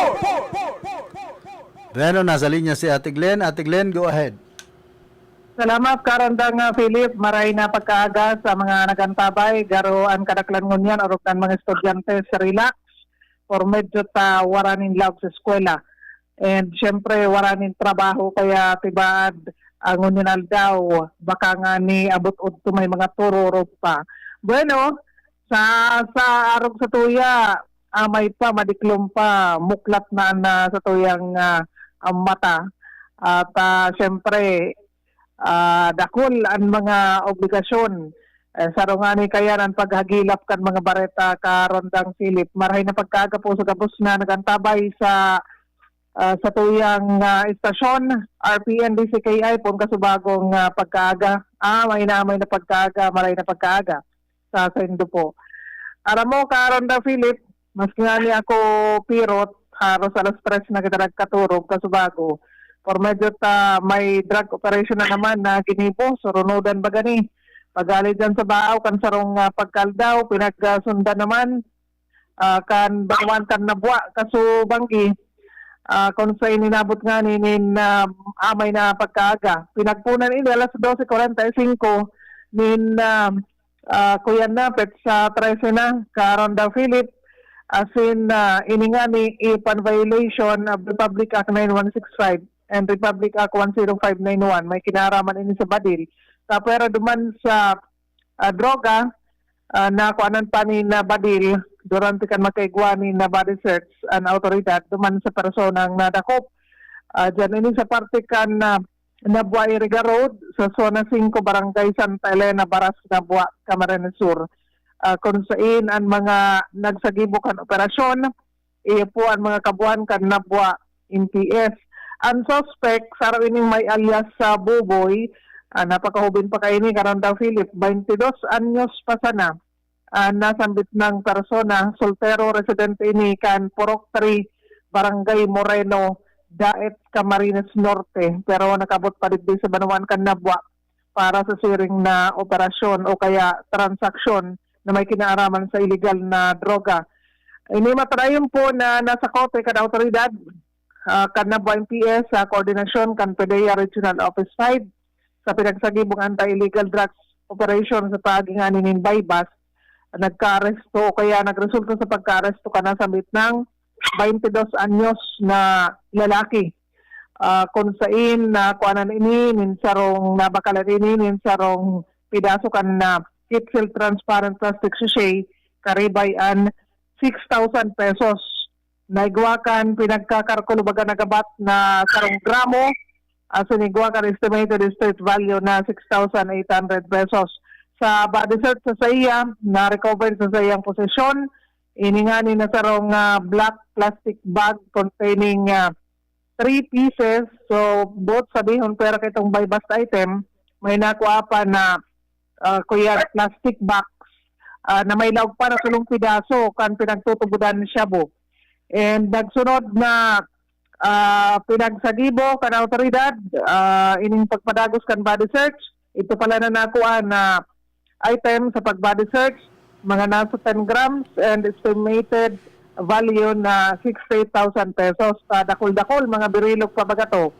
Bueno, nasa linya si Ate Glenn. Ate Glenn, go ahead. Salamat karandang Philip, maray na pagkaaga sa mga nagantabay, garo ang kadaklan ngunyan, orok ng mga estudyante sa relax, or medyo ta waranin love sa eskwela. And syempre waranin trabaho, kaya tibaad ang ngunyan daw, baka nga ni abot-od to may mga tururo pa. Bueno, sa arog sa tuya, may pa, madiklom pa, muklat na sa tuyang mata. At syempre, dakol ang mga obligasyon. Sarungani kaya ng paghagilap kan mga bareta karondang Philip. Marahay na pagkaga po sa gabos na nagantabay sa tuyang istasyon, RPN DCKI po kasubagong pagkaaga. May na pagkaaga, marahay na pagkaaga sa Sendo po. Aram mo karondang Philip, mas nga ni ako pirot, haros alas 3 na kita nagkaturog kasubago. For medyo may drug operation na naman na ginibo, so runodan ba gani? Pag-alid dyan sa baaw, kan sarong pagkaldaw, pinagsundan naman, kan bangwan kan nabwa, kasubanggi. kung sa ininabot nga nin amay na pagkaaga. Pinagpunan ini alas 12:45 nin Kuya Napet sa 13 na karon daw Philip as in ini nga ni ipan violation of Republic Act 9165 and Republic Act 10591 may kinaraman ini sa Badil. Pero duman sa droga na kuanan pa ni na Badil durante kan makaigwani na body search ang autoridad duman sa personang nadakop. Diyan ini sa parte kan Nabua Iriga Road sa Zona 5 Barangay Santa Elena Baras Nabua Camarines Sur. Kung saan ang mga nagsagibukan operasyon iyo po ang mga kabuan kan Nabua NPS. Ang suspect sa ining may alias sa Buboy napakahubin pa kaini karon daw Philip 22 anyos pa sana. Nasambit ng persona, soltero residente ini kan Purok 3, Barangay Moreno, Daet, Camarines Norte. Pero nakabot pa rin sa Banuan kan Nabua para sa siring na operasyon o kaya transaksyon na may kinaaraman sa illegal na droga. Ini matrayon po na nasa kote kan autoridad kan Nabua MPS sa koordinasyon kan PDEA Regional Office 5 sa pinagsagibong anti-illegal drugs operation sa paginganin in Baybas. Nagka-aresto o kaya nagresulta sa pagka-aresto ka na sambit ng 22 anyos na lalaki. Kung saan na kuanan ini, ninsarong nabakalan ini, ninsarong pidaso kan na kitsil transparent plastic sachet, karibayan 6,000 pesos. Naigwakan, pinagkakarkulo baga nagabat na sarong gramo, sinigwakan estimated estate value na 6,800 pesos. Sa body search sa iya, na-recover sa iyang posisyon, iningani na sarong black plastic bag containing 3 pieces. So, both sabihon pera kitong buy bust item, may nakuha pa na kuya plastic box na may lawag pa na sulong pidaso kan pinagtutubudan siya bo. And nagsunod na pinagsagibo kan autoridad, ining pagpadagos kan body search, ito pala na nakuha na item sa pag-body search, mga nasa 10 grams and estimated value na 68,000 pesos. Dakol-dakol, mga birilog pa baga to,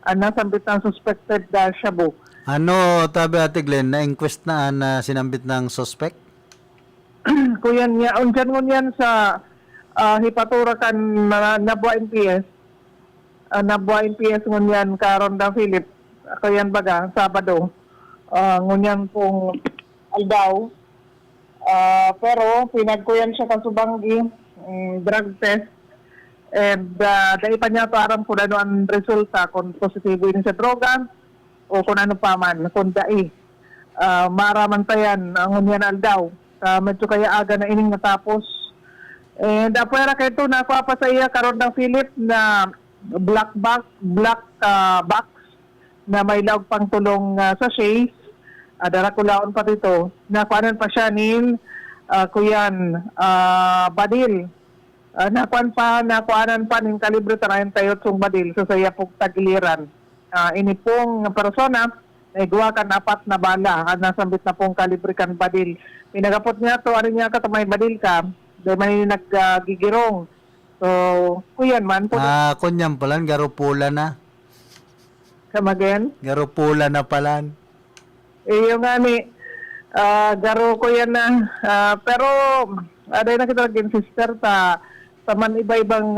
ang nasambit ng suspected shabu. Ano, tabi Ate Glenn, na-inquest na sinambit ng suspect? Kuyan niya, unjan ngunyan sa hipatura kan Nabua NPS. Nabua NPS ngunyan karon da Philip. Kuyan baga, Sabado. Ngunyan pong aldaw. Pero pinagkuyan siya kasubanggi drug test and dahil pa niya parang kung ano ang resulta kung positibo yun sa droga o kung ano pa man kung dai maraman pa yan ang unyan aldaw medyo kaya aga na ining natapos and apwera kayo ito nakuha pa sa iya karon ng Philip na black box na may lawag pang tulong sachet. Darakulaon pa dito. Nakuanan pa siya nin Kuyan Badil. Nakuanan pa nin kalibre 38 Badil sa saya pong tagiliran. Ini pong persona naigwa kan 4 na bala at nasambit na pong kalibre kan Badil. Pinagapot niya to, ano niya ka may Badil ka, dahil may naggigirong. So, Kuyan man po. Kunyang palan, garupula na. Come again? Garupula na palan. Iyo nga ni, garo ko yan na. Pero, aday na kita laging sister ta man iba-ibang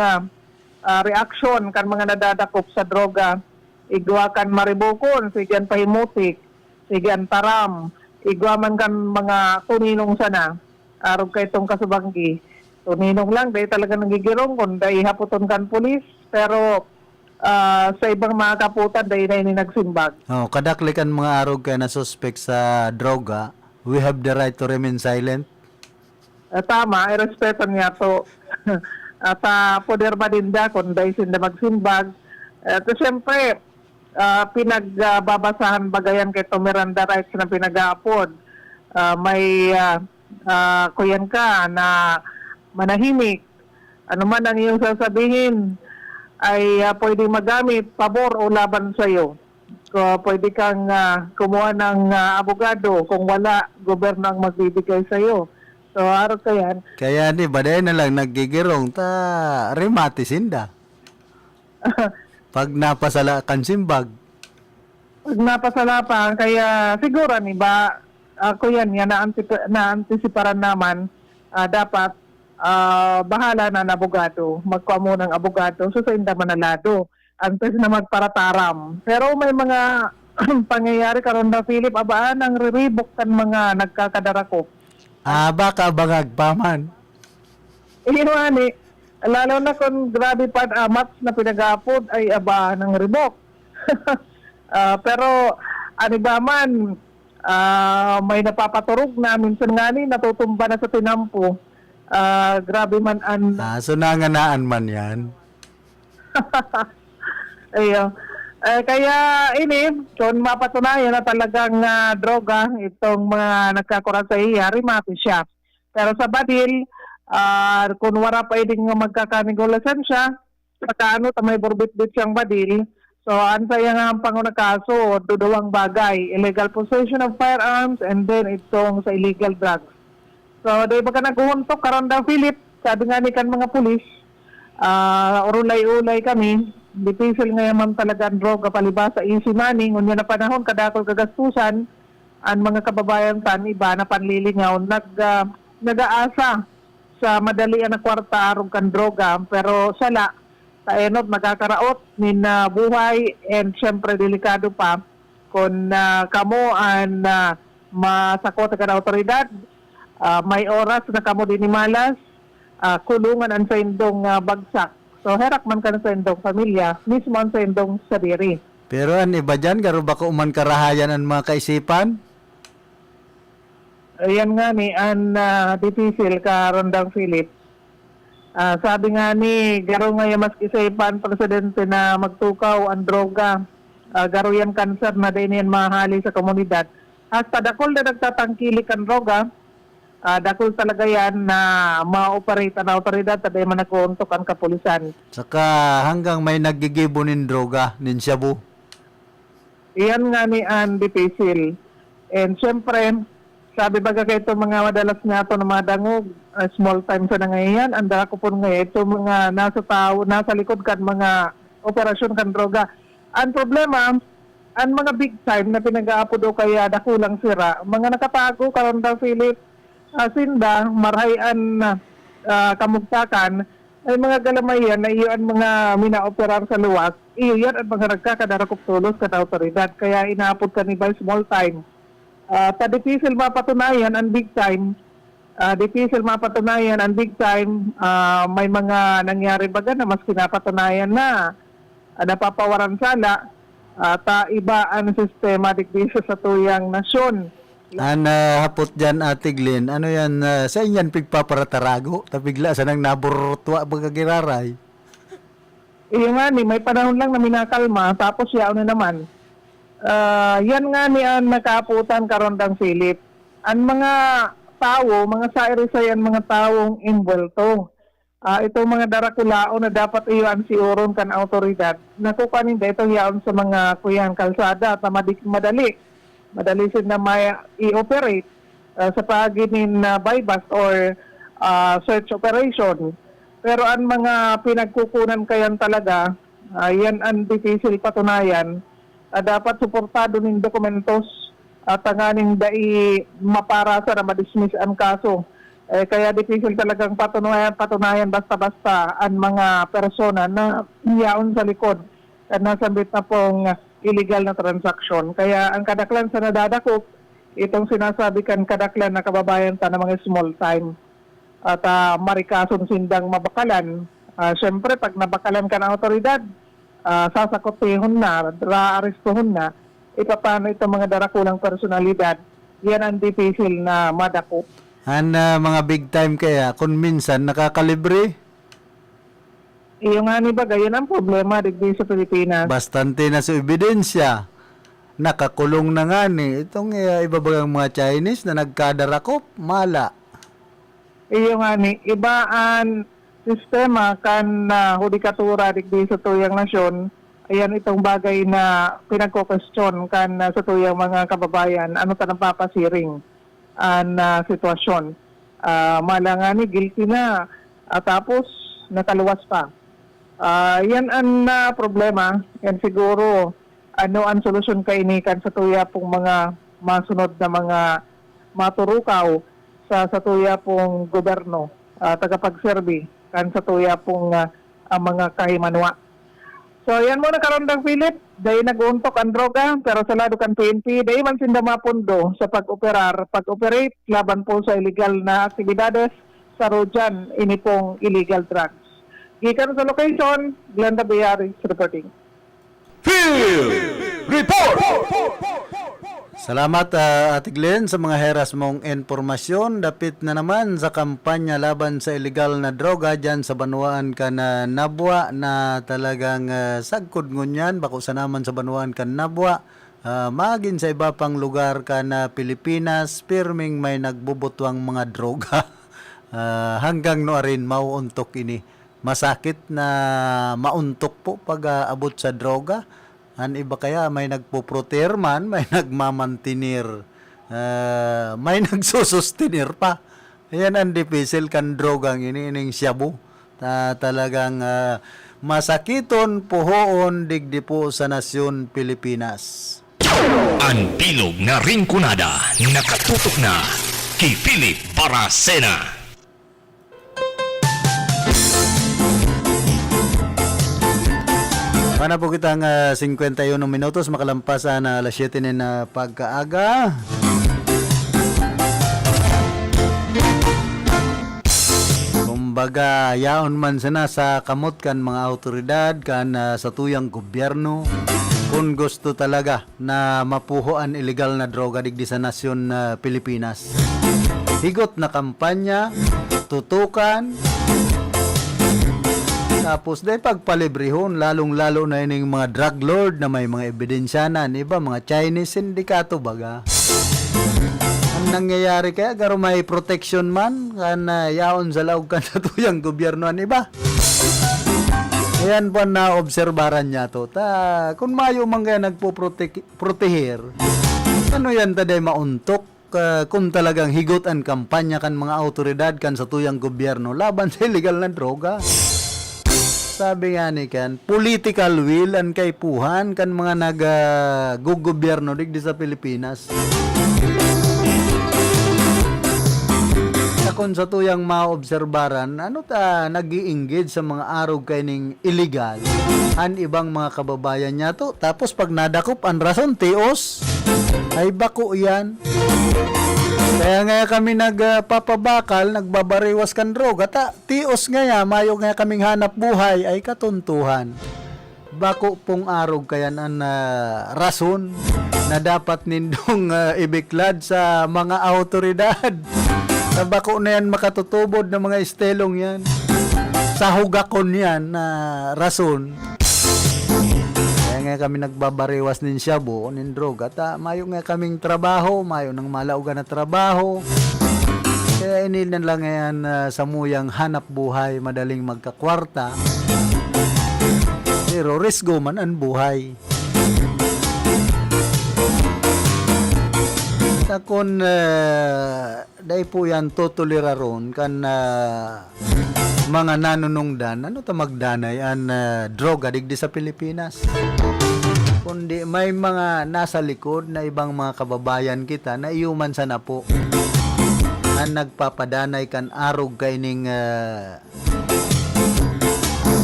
reaction kan mga nadadakop sa droga. Igwa kan maribukon, sigan pahimutik, sigan taram, igwa man kan mga tuninong sana. Arog kay itong kasubanggi. Tuninong lang, dahil talaga nagigirong kung dahil haputon kan pulis. Pero, sa ibang mga kaputan dahil na ini nagsimbag. Kadaklikan mga arog kay na suspect sa droga, we have the right to remain silent. Tama, irespeto niya to. At poder ba din da kung dahil sinda magsimbag. At siyempre, pinagbabasahan bagayan kay to Miranda rights na pinag-aapod. May kuyan ka na manahimik. Ano man ang iyong sasabihin, ay pwede magamit pabor o laban sa iyo. Pwede kang kumuha ng abogado kung wala, gobyerno ang magbibigay sa iyo. So, araw ka yan. Kaya di ba dahil na lang nagigirong rematisin da. Pag napasala kan simbag. Pag napasala pa, kaya siguro ni ba ako yan na-antisiparan naman dapat bahala na abogado, magkuha mo ng abogado so sa inda manalado antes na magparataram. Pero may mga pangyayari karon na Philip abaan ang riribok kan mga nagkakadarako. Baka bangag pa man. Ani, lalo na kung grabe pa amats na pinag-aapod ay aba ng ribok. Pero ano ba man, may napapaturog na minsan nga ni natutumba na sa tinampo. Grabe man an... So nanganaan man yan. Ayo. Kaya ini, kung mapatunayan na talagang droga itong mga nagkakuran sa iya, rimati siya. Pero sa badil, kung wala pa iding magkakanigulasan siya, saka may burbit-bit siyang badil, so ansaya nga ang pangunang kaso, dudawang bagay, illegal possession of firearms and then itong sa illegal drugs. So, di ba ka naghuhuntok karon daw Philip, sabi nga ni kan mga pulis, urulay-ulay kami, dipisil ngayon man talaga ang droga palibasa easy money, ngunya na panahon kadakol kagastusan, ang mga kababayan tan iba na panlilingaw, nag-aasa sa madali na kwarta arong kan droga, pero sala, taenot magkakaraot nin buhay and syempre delikado pa kung kamo ang masakot ka na otoridad, may oras na kamo dinimalas, kulungan ang sa indong bagsak. So herak man ka na sa indong pamilya, mismo ang sa indong sarili. Pero an iba dyan, garo ba ko uman karahayan ang mga kaisipan? Ayan nga ni, ang difícil ka Rondang Philip. Sabi nga ni, garo nga yung mas isipan presidente na magtukaw ang droga. Garo yan cancer na din yan mahali sa komunidad. Hasta dakol na nagtatangkilik ang droga, dakol talaga yan na ma-operate ang autoridad at ay manakuntok ang kapulisan. Saka hanggang may nagigibunin droga, ninsyabu. Iyan nga ni ang difícil. And syempre, sabi baga kayo itong mga madalas nga ito na mga dangog, small time sa nangayon, ang dala ko po ngayon, itong mga nasa likod kan mga operasyon kan droga. Ang problema, ang mga big time na pinag-aapo do kaya dakulang sira, mga nakatago karon daw Philip, sinda, marhayan kamugtakan, ay mga galamayan na iyon mga minaoperar sa luwas, iyon at mga nagkakadarakop tulos ka na autoridad, kaya inaapod ka ni by small time. Difícil mapatunayan ang big time, may mga nangyari baga na mas kinapatunayan na napapawaran sala, iba ang sistema dikdisyo sa tuyang nasyon. Hapot dyan, Ate Glenn, ano yan, sa inyan pigpaparatarago, tabigla sa nang naburutwa bagagiraray. Iyo nga ni, may panahon lang na minakalma, tapos yaon na naman. Yan nga ni ang nakaaputan karon dang Philip. Ang mga tao, mga sairisayan, mga taong involto. Itong mga darakulao na dapat iyan si Uron kan autoridad. Nakukuhanin da ito yaon sa mga kuyan kalsada at madali sila may i-operate sa paginin bypass or search operation. Pero ang mga pinagkukunan kayan talaga, yan ang difícil patunayan. Dapat suportado ng dokumentos at tanganing dai maparasa na madismiss ang kaso. Kaya difícil talagang patunayan basta-basta ang mga persona na iyaon sa likod at nasambit na pong illegal na transaksyon. Kaya ang kadaklan sa nadadakop, itong sinasabi kan kadaklan na kababayan ta na mga small time at marikason sindang mabakalan. Siyempre, pag nabakalan ka ng autoridad, sasakotihon na, raarestuhon na, paano itong mga darakulang personalidad, yan ang difícil na madakop. Mga big time kaya, kung minsan nakakalibre, iyo nga ni bagay, yan ang problema digdi sa Pilipinas. bastante na sa ebidensya. Nakakulong na nga ni. Itong ibabagang mga Chinese na nagkadarakop, mala. Iyo nga ni, iba ang sistema kan hudikatura digdi sa tuyang nasyon. Ayan itong bagay na pinagko-question kan sa tuyang mga kababayan. Ano ta nang papasiring ang sitwasyon. Mala nga ni, guilty na. Tapos, nakaluwas pa. Yan ang problema, and siguro ano ang solusyon kainikan sa tuya pong mga masunod na mga maturukaw sa tuya pong gobyerno, tagapagserbi kan sa tuya pong ang mga kahimanwa. So yan muna karandang Philip, dahil nag-uuntok ang droga, pero sa lado kan PNP, dahil man sinda mapundo sa pag-operate laban po sa illegal na aktibidades sa Rojan, ini pong illegal drugs. Gikan sa location, Glenda Biaris reporting. Salamat Ate Glenn sa mga heras mong informasyon. Dapit na naman sa kampanya laban sa illegal na droga dyan sa Banuan ka na Nabwa na talagang sagkod ngunyan. Bako sa naman sa Banuan ka Nabwa. Magin sa iba pang lugar ka na Pilipinas, pirming may nagbubutwang mga droga. Hanggang no rin mauuntok ini. Masakit na mauntok po pag abot sa droga. An iba kaya may nagpuproter man, may nagmamantinir, may nagsusustinir pa. Ayan ang dipisil kan drogang inining shabu. Talagang masakiton puhoon digdi po sa nasyon Pilipinas. Ang bilog na ringkunada nakatutok na kay Philip Baracena. Pana po kitang 51 minutos makalampasan na alas 7 na pagkaaga. Kumbaga, yaon man sana sa kamot kan mga autoridad kan sa tuyang gobyerno kung gusto talaga na mapuhoan illegal na droga digdi sa nasyon Pilipinas. Higot na kampanya, tutukan, tapos dahil pagpalibrihon, lalong-lalo na ining mga drug lord na may mga ebidensyanan, iba mga Chinese sindikato baga. Ang nangyayari kaya, garo may protection man, kan yaon sa laog kan sa tuyang gobyerno an iba. Ayan po na obserbaran niya to. Kung mayo man kaya nagpo-protehir, ano yan taday mauntok? Kung talagang higot ang kampanya kan mga autoridad kan sa tuyang gobyerno laban sa illegal na droga. Sabi nga ni kan, political will ang kaipuhan kan mga nag-gobyerno digdi sa Pilipinas. Kung sa tuyang maobserbaran, ano nag-i-engage sa mga arog kaining illegal an ibang mga kababayan niya to. Tapos pag nadakop ang rason, tios, ay bako yan. Kaya nga kami nagpapabakal, nagbabariwas kan droga, tios nga mayo nga kaming hanap buhay ay katuntuhan. Bako pong arog kayan ang rason na dapat nindong ibiklad sa mga autoridad. Na bako na yan makatutubod ng mga estelong yan. Sa hugakon yan na rason. Kaya nga kami nagbabariwas nin shabu, nin droga. Mayo nga kaming trabaho, mayo nang malaugan na trabaho. Kaya inilan lang yan sa muyang hanap buhay, madaling magkakwarta. Pero risgo man ang buhay. Kung dahil po yan totoleraron kan mga nanunungdan, ano ta magdanay ang droga digdi sa Pilipinas. Kundi may mga nasa likod na ibang mga kababayan kita na iuman sana po na nagpapadanay kan arog kaining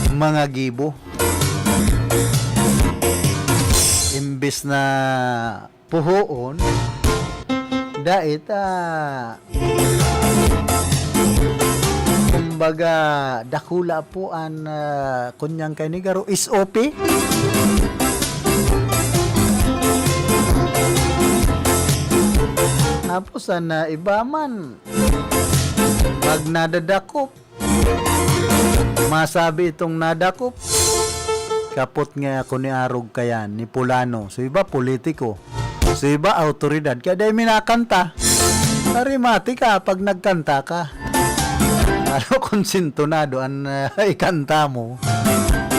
mga gibo. Imbis na puhoon, dait kumbaga dakula po ang kunyang kainigaro SOP. Tapos iba man pag nadadakop, masabi itong nadakop, kapot nga ako ni arog kayan ni Pulano. So iba politiko, so iba autoridad. Kaya dahil minakanta, narimati ka pag nagkanta ka. Ano kung sintonado ang ikanta mo,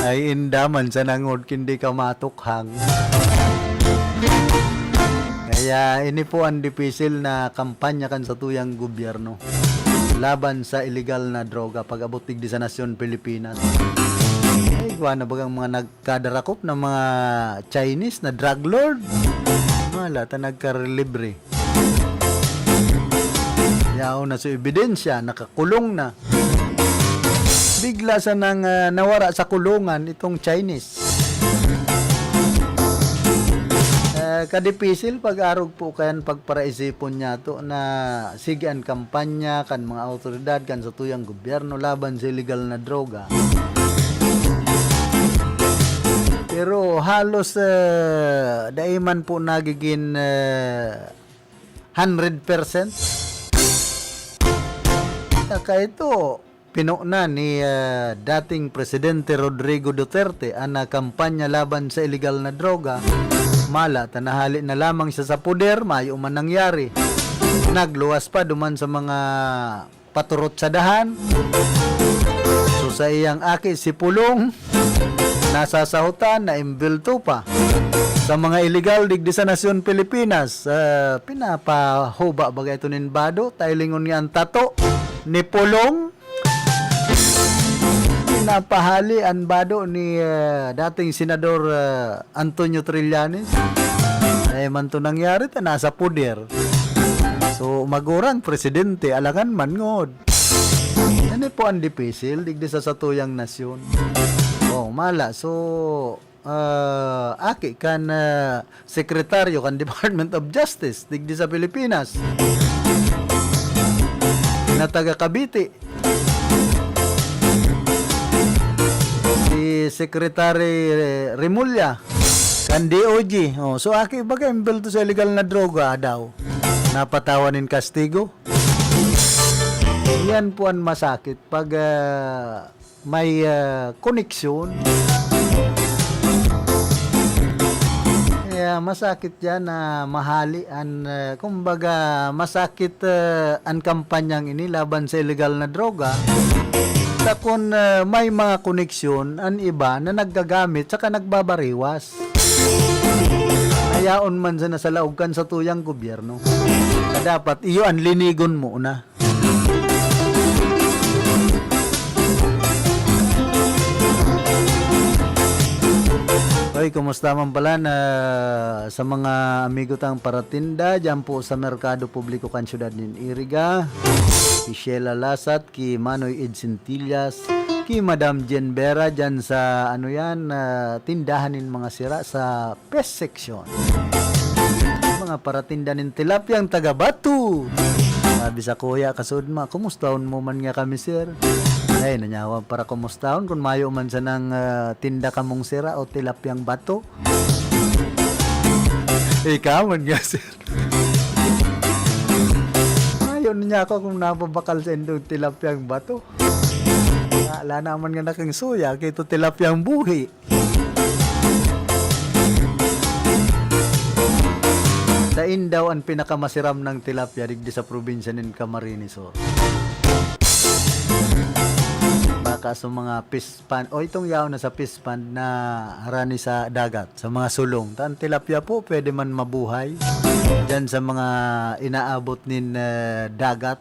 ay indaman sa nangod hindi ka matukhang. Kaya ini po ang dipisil na kampanya kan sa tuyang gobyerno laban sa illegal na droga pag-abot digdi sa nasyon Pilipinas. Ay Wala na bagang mga nagkadarakop na mga Chinese na drug lord. Wala ta nagkarelibre. Yaw na sa ebidensya, nakakulong na. Bigla sa nang nawara sa kulungan itong Chinese. Kadipisil pag-arog po kayan pagparaisipon niya to na sige ang kampanya kan mga autoridad kan sa tuyang gobyerno laban sa illegal na droga. Pero halos daiman po nagiging 100%. Kaya ito, pinuna ni dating Presidente Rodrigo Duterte ang kampanya laban sa illegal na droga. Mala, tanahali na lamang siya sa puder, mayo man nangyari. Nagluwas pa duman sa mga paturot sa dahan. So sa iyang aki si Pulong, nasasahutan na imbelto pa. Sa mga illegal digdi sa nasyon Pilipinas, pinapahuba bagay ito ninbado, taylingon niya ang tato ni Pulong. Napahali ang bado ni dating Senador Antonio Trillanes. Ay man to nangyari, nasa puder. So magurang presidente alangan man ngod. Ano po ang dipisil digdi sa satuyang nasyon. Oh, mala. So aki kan sekretaryo kan Department of Justice digdi sa Pilipinas. Na taga Cavite. Si Secretary Remulla kan DOJ. Oh, so aki bagay imbel to sa illegal na droga daw. Napatawanin kastigo. Yan po ang masakit pag may koneksyon. Kaya masakit yan na mahalian. Kumbaga masakit ang kampanyang ini laban sa illegal na droga. Kung may mga koneksyon ang iba na naggagamit saka nagbabariwas. Ayaon man sa nasalaugkan sa tuyang gobyerno. Dapat iyo ang linigon mo na. Hoy, kumusta man pala na sa mga amigo tang paratinda dyan po sa Merkado Publiko kan Syudad nin Iriga, ki Sheila Lasat, ki Manoy Edcintillas, ki Madam Jen Vera dyan sa tindahan nin mga sira sa Pest Section. Mga paratinda nin tilapyang taga Batu. Sabi sa kuya kasudma, kumustahon mo man nga kami sir? Ay, nanyawa para kumustahon kung mayo man sa nang tinda kamong sira o tilapyang bato. Ikaw man nga sir. Mayo niya ako kung napabakal sa indong tilapyang bato. Wala naman nga nakang suya, kito tilapyang buhi. Dain daw ang pinakamasiram ng tilapia digdi sa probinsya ng Camarines Sur. Baka sa mga fish pond o itong yaw na sa fish pond na harani sa dagat, sa mga sulong. Tan tilapia po pwede man mabuhay diyan sa mga inaabot nin dagat.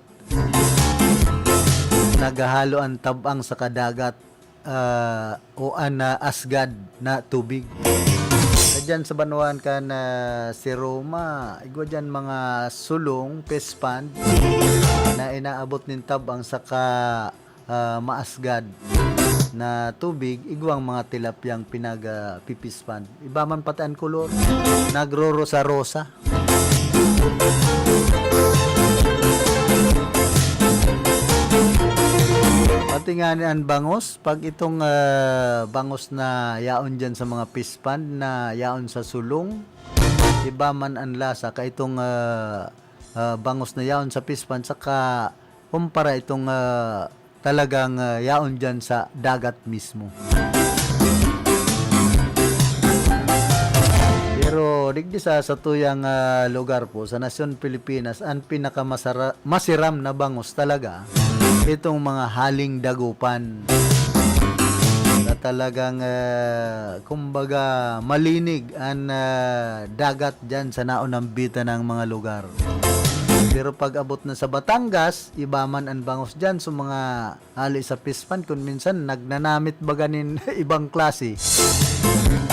Nagahalo ang tabang sa kadagat o asgad na tubig. Diyan sa Banuan kan si Roma, igwa diyan mga sulong, fish pond na inaabot nin tabang sa maasgad na tubig, igwang mga tilapyang pipispan. Iba man pati ang kulor, nagro-rosa-rosa. Pati nga ni ang bangos, pag itong bangos na yaon dyan sa mga pispan na yaon sa sulong, iba man ang lasa ka itong bangos na yaon sa pispan, saka kumpara itong talagang yaon dyan sa dagat mismo. Pero digdi sa tuyang lugar po sa nasyon Pilipinas, ang pinakamasiram na bangos talaga itong mga haling dagupan na talagang kumbaga malinig ang dagat dyan sa naunang bita ng mga lugar. Pero pag abot na sa Batangas, iba man ang bangos dyan. So mga hali sa pispan, kung minsan nagnanamit ba ganin ibang klase.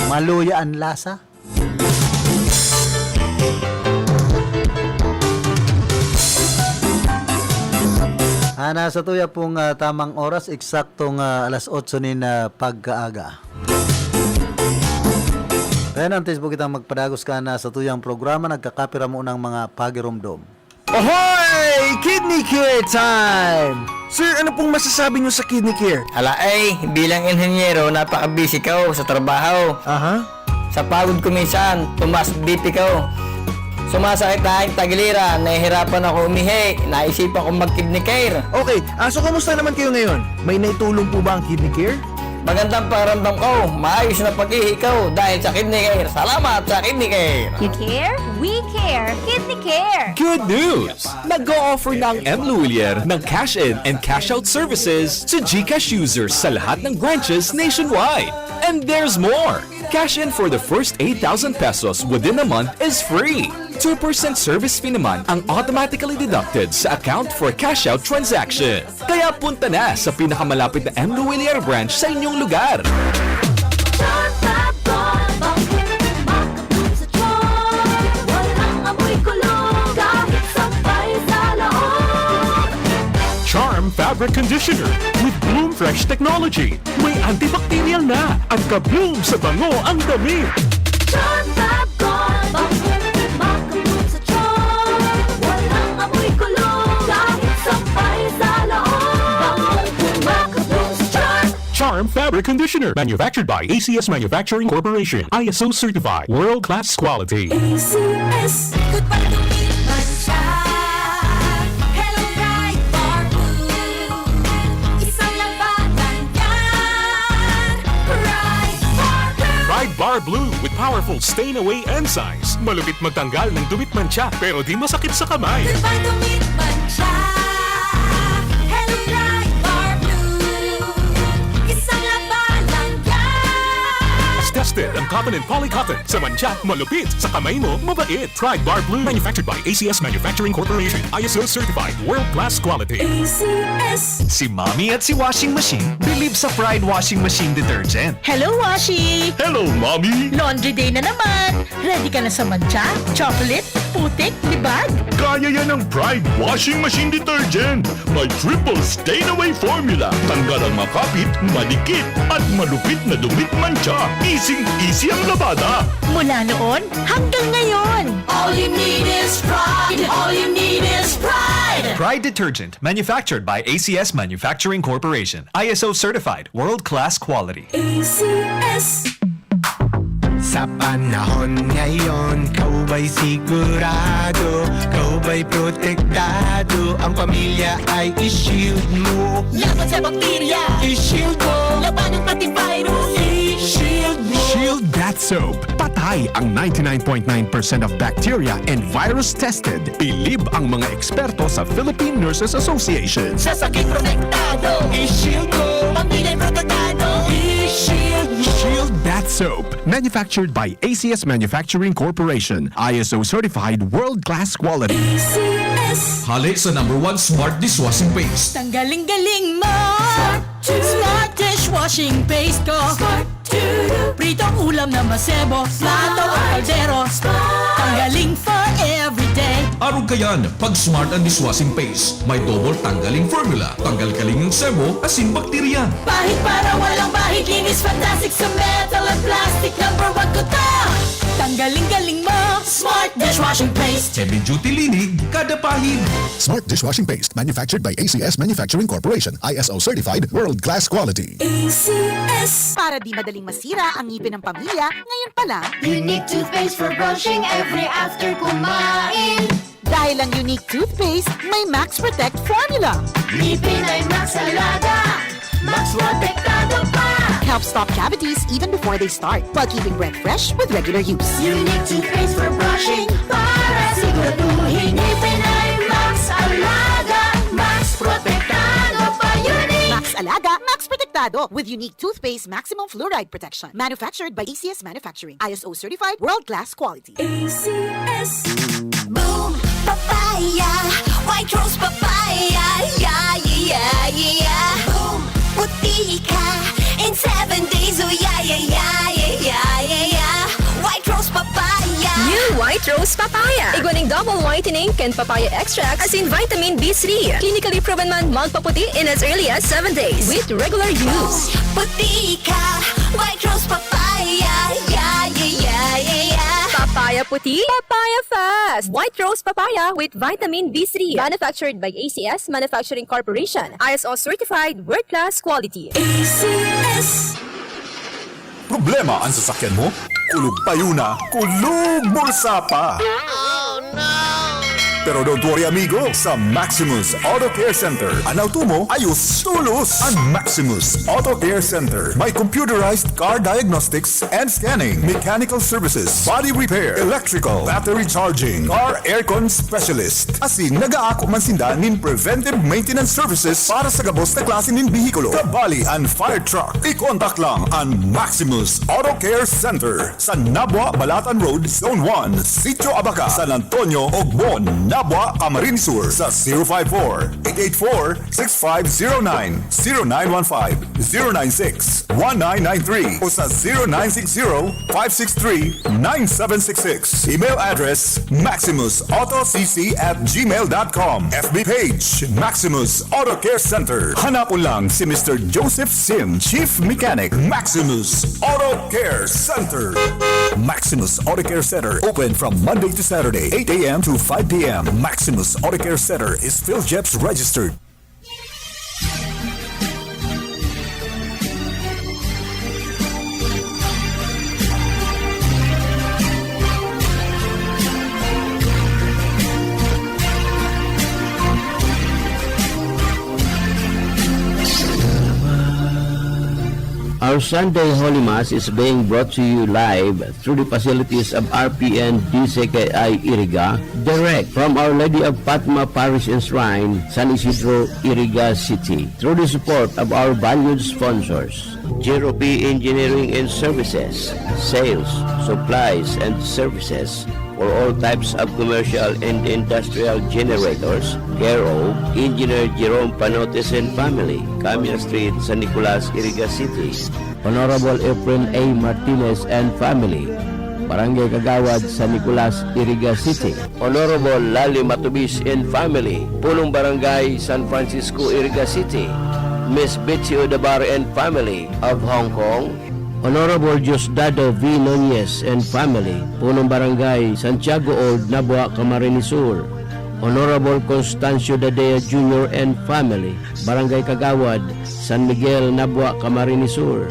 Maluya ang lasa. Nasa tuya pong tamang oras, eksaktong alas 8 nin pagkaaga. Kaya nantis po kitang magpadagos ka na sa tuyang programa, nagkakapira mo ng mga pagiromdom. Ahoy! Kidney Care time! Sir, ano pong masasabi nyo sa Kidney Care? Ala ay, bilang inhenyero, napaka-busy ko sa trabaho. Aha. Sa pagod ko minsan, tumas BP ko. Sumasakit na aking tagiliran, nahihirapan ako umihi, naisipan kong mag-kidney care. Okay, so kamusta naman kayo ngayon? May naitulong po ba ang Kidney Care? Magandang pakiramdam ko, maayos na pag-ihi ko dahil sa kidney care. Salamat sa kidney care. You care? We care. Kidney Care. Good news! Nag-o-offer na ang M. Luwilier ng cash-in and cash-out services to GCash users sa lahat ng branches nationwide. And there's more! Cash in for the first 8,000 pesos within a month is free. 2% service fee naman ang automatically deducted sa account for cash-out transaction. Kaya punta na sa pinakamalapit na M. Luwilier branch sa inyong lugar. Charm Fabric Conditioner with Bloom Fresh Technology. May antibacterial na at ka-bloom sa bango ang damit. Charm Fab Gold, makabloom sa charm. Walang amoy kulong, kahit sampay sa loob. Makabloom sa charm. Charm Fabric Conditioner, manufactured by ACS Manufacturing Corporation. ISO certified, world-class quality. ACS, goodbye to me, Mancha. Hello, bright bar blue. Isang labanan yan. Bright bar blue. Pride Bar Blue with powerful stain-away enzymes. Malupit magtanggal ng dumit mancha pero di masakit sa kamay. Goodbye to me, Mancha. Hello, bright bar blue. Isang labanan yan. As tested ang cotton and polycotton. Sa mancha, malupit. Sa kamay mo, mabait. Pride Bar Blue, manufactured by ACS Manufacturing Corporation. ISO certified, world-class quality. ACS. Si Mommy at si Washing Machine believe sa Pride Washing Machine Detergent. Hello, Washi! Hello, Mommy! Laundry day na naman! Ready ka na sa mancha, chocolate, putik, libag? Kaya yan ang Pride Washing Machine Detergent. May triple stain-away formula. Tanggal ang makapit, malikit, at malupit na dumit mancha. Easy ang labada. Mula noon hanggang ngayon. All you need is pride. All you need is pride. Pride Detergent, manufactured by ACS Manufacturing Corporation. ISO certified, world-class quality. ACS. Sa panahon ngayon, kau ba'y sigurado? Kau ba'y protektado? Ang pamilya ay i-shield mo. Laban sa bakterya, I-shield mo. laban ng pati virus, I-shield mo. Shield That Soap. Patay ang 99.9% of bacteria and virus tested. Bilib ang mga eksperto sa Philippine Nurses Association. sa sakit protektado, I-shield mo. pamilya protektado, I-shield mo. Shield That Soap. Manufactured by ACS Manufacturing Corporation. ISO certified, world-class quality. ACS. Hali sa #1 Smart Dishwashing Paste. Tanggaling-galing mo! Smart dishwashing paste ko! Pritong ulam na masebo, plato o kaldero. Tanggaling for everyday. Arog kayan, pag Smart and Dishwashing Paste, may double tanggaling formula. Tanggal kaling ng sebo, asin bakterya. Bahid para walang bahid, linis fantastic sa metal at plastic. #1 ko to! Tanggaling-galing mo! Smart dishwashing paste! Heavy duty linig, kada pahid. Smart Dishwashing Paste, manufactured by ACS Manufacturing Corporation. ISO certified, world-class quality. ACS. Para di madaling masira ang ngipin ng pamilya, ngayon pa lang, Unique toothpaste for brushing every after kumain. dahil ang unique toothpaste, may Max Protect formula. Ngipin ay Max Alaga. Max protektado pa. Helps stop cavities even before they start, while keeping breath fresh with regular use. Unique toothpaste for brushing para siguraduhin ngipin ay Max Alaga. Max protektado pa. Unique. Max Alaga, Max Protectado with unique toothpaste maximum fluoride protection. Manufactured by ACS Manufacturing. ISO certified, world-class quality. ACS. Boom. Papaya. papaya, white rose papaya, yeah, yeah, yeah. Boom, puti ka in 7 days, oh yeah, yeah, yeah, yeah, yeah, yeah. White rose papaya. New White Rose Papaya. Iguaning double whitening and papaya extract as in vitamin B3. Clinically proven man magpaputi in as early as 7 days with regular use. Puti ka, white rose papaya, yeah, yeah, yeah, yeah, yeah. Papaya puti, papaya fast. White Rose Papaya with vitamin B3. Manufactured by ACS Manufacturing Corporation. ISO certified world-class quality. ACS. Problema ang sasakyan mo? Kulog tayo na, kulog bulsa pa! Pero don't worry amigo, sa Maximus Auto Care Center, ang auto mo ayos tulos. Ang Maximus Auto Care Center may computerized car diagnostics and scanning, mechanical services, body repair, electrical, battery charging, car aircon specialist. Asin nagaako man sinda nin preventive maintenance services para sa gabos na klase nin bihikulo, kabali ang fire truck. I-contact lang ang Maximus Auto Care Center sa Nabwa, Balatan Road, Zone 1, Sitio Abaca, San Antonio, Ogbon, Nabwa, Camarines Sur sa 054-884-6509, 0915-096-1993 o sa 0960-563-9766. Email address maximusautocc@gmail.com. FB page Maximus Auto Care Center. Hanapon lang si Mr. Joseph Sim, Chief Mechanic, Maximus Auto Care Center. Maximus Auto Care Center open from Monday to Saturday, 8 a.m. to 5 p.m. Maximus Auto Care Center is PhilJeps registered. Our Sunday Holy Mass is being brought to you live through the facilities of RPN DCKI Iriga, direct from Our Lady of Fatima Parish and Shrine, San Isidro, Iriga City, through the support of our valued sponsors, Gero P Engineering and Services, sales, supplies, and services for all types of commercial and industrial generators, care of Engineer Jerome Panotes and family, Camilla Street, San Nicolas, Iriga City. Honorable Efren A. Martinez and family, Barangay Kagawad, San Nicolas, Iriga City. Honorable Lali Matubis and family, Pulong Barangay, San Francisco, Iriga City. Miss Betsy Odabar and family of Hong Kong. Honorable Diosdado V. Nunez and family, Punong Barangay, Santiago Old, Nabua, Camarines Sur. Honorable Constancio Dadea Jr. and family, Barangay Kagawad, San Miguel, Nabua, Camarines Sur.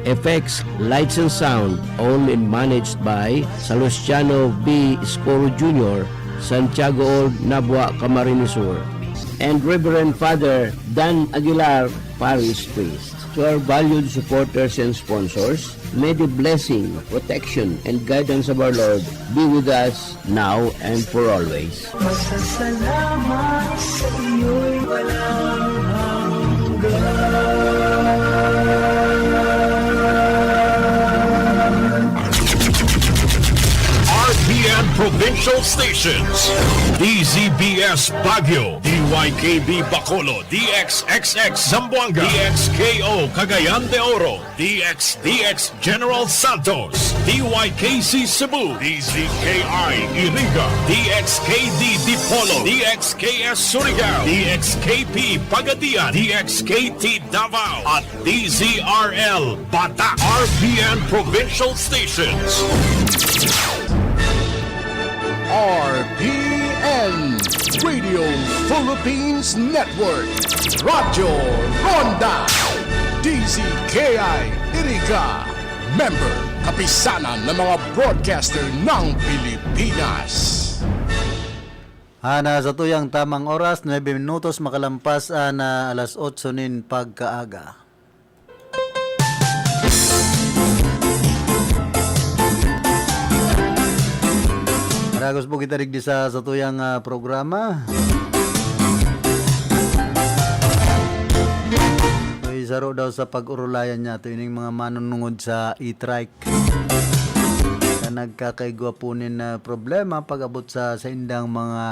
FX Lights and Sound, owned and managed by Salustiano B. Escoro Jr., Santiago Old, Nabua, Camarines Sur. And Reverend Father Dan Aguilar, Parish Priest. To our valued supporters and sponsors, may the blessing, protection, and guidance of our Lord be with us now and for always. Masasalamat sa iyo'y walang hanggan. RPN Provincial Stations, DZBS Baguio, DYKB Bacolod, DXXX Zamboanga, DXKO Cagayan de Oro, DXDX General Santos, DYKC Cebu, DZKI Iriga, DXKD Dipolo, DXKS Surigao, DXKP Pagadian, DXKT Davao, at DZRL Bata. RPN Provincial Stations. RPN Radio Philippines Network, Radyo Ronda, DZKI Iriga, member kapisanan ng mga broadcaster ng Pilipinas. Ana sa tuyang tamang oras, 9 minutos makalampas na alas 8 nin pagkaaga. Ragos po kita rigdi sa tuyang programa. May saro daw sa pag-urulayan niya ito yung mga manunungod sa e-trike. nagkakaigwapunin na problema pag-abot sa indang mga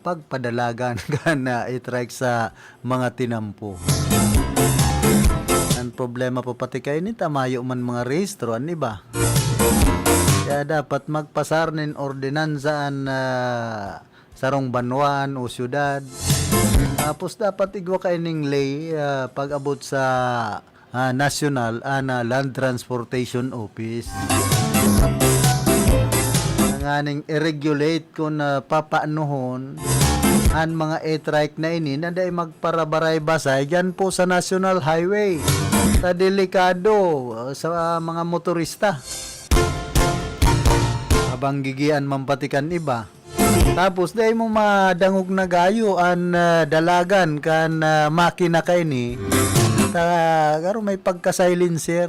pagpadalagan na i-trike sa mga tinampo. Ang problema po pati kayo ni tamayo man mga rehistro, ano ba? Kaya dapat magpasarnin ordinansaan sarong banwan o syudad. Tapos dapat igwa kayo ning lay pag-abot sa National Land Transportation Office. Nganing i-regulate kung papaanuhon ang mga e-trike na ini na dahil magparabaray basay dyan po sa National Highway. Sa delikado sa mga motorista. Habang gigian mampatikan iba. Tapos dahil mo madangog na gayo ang dalagan kan makina kayo ni. Garo may pagka-silencer.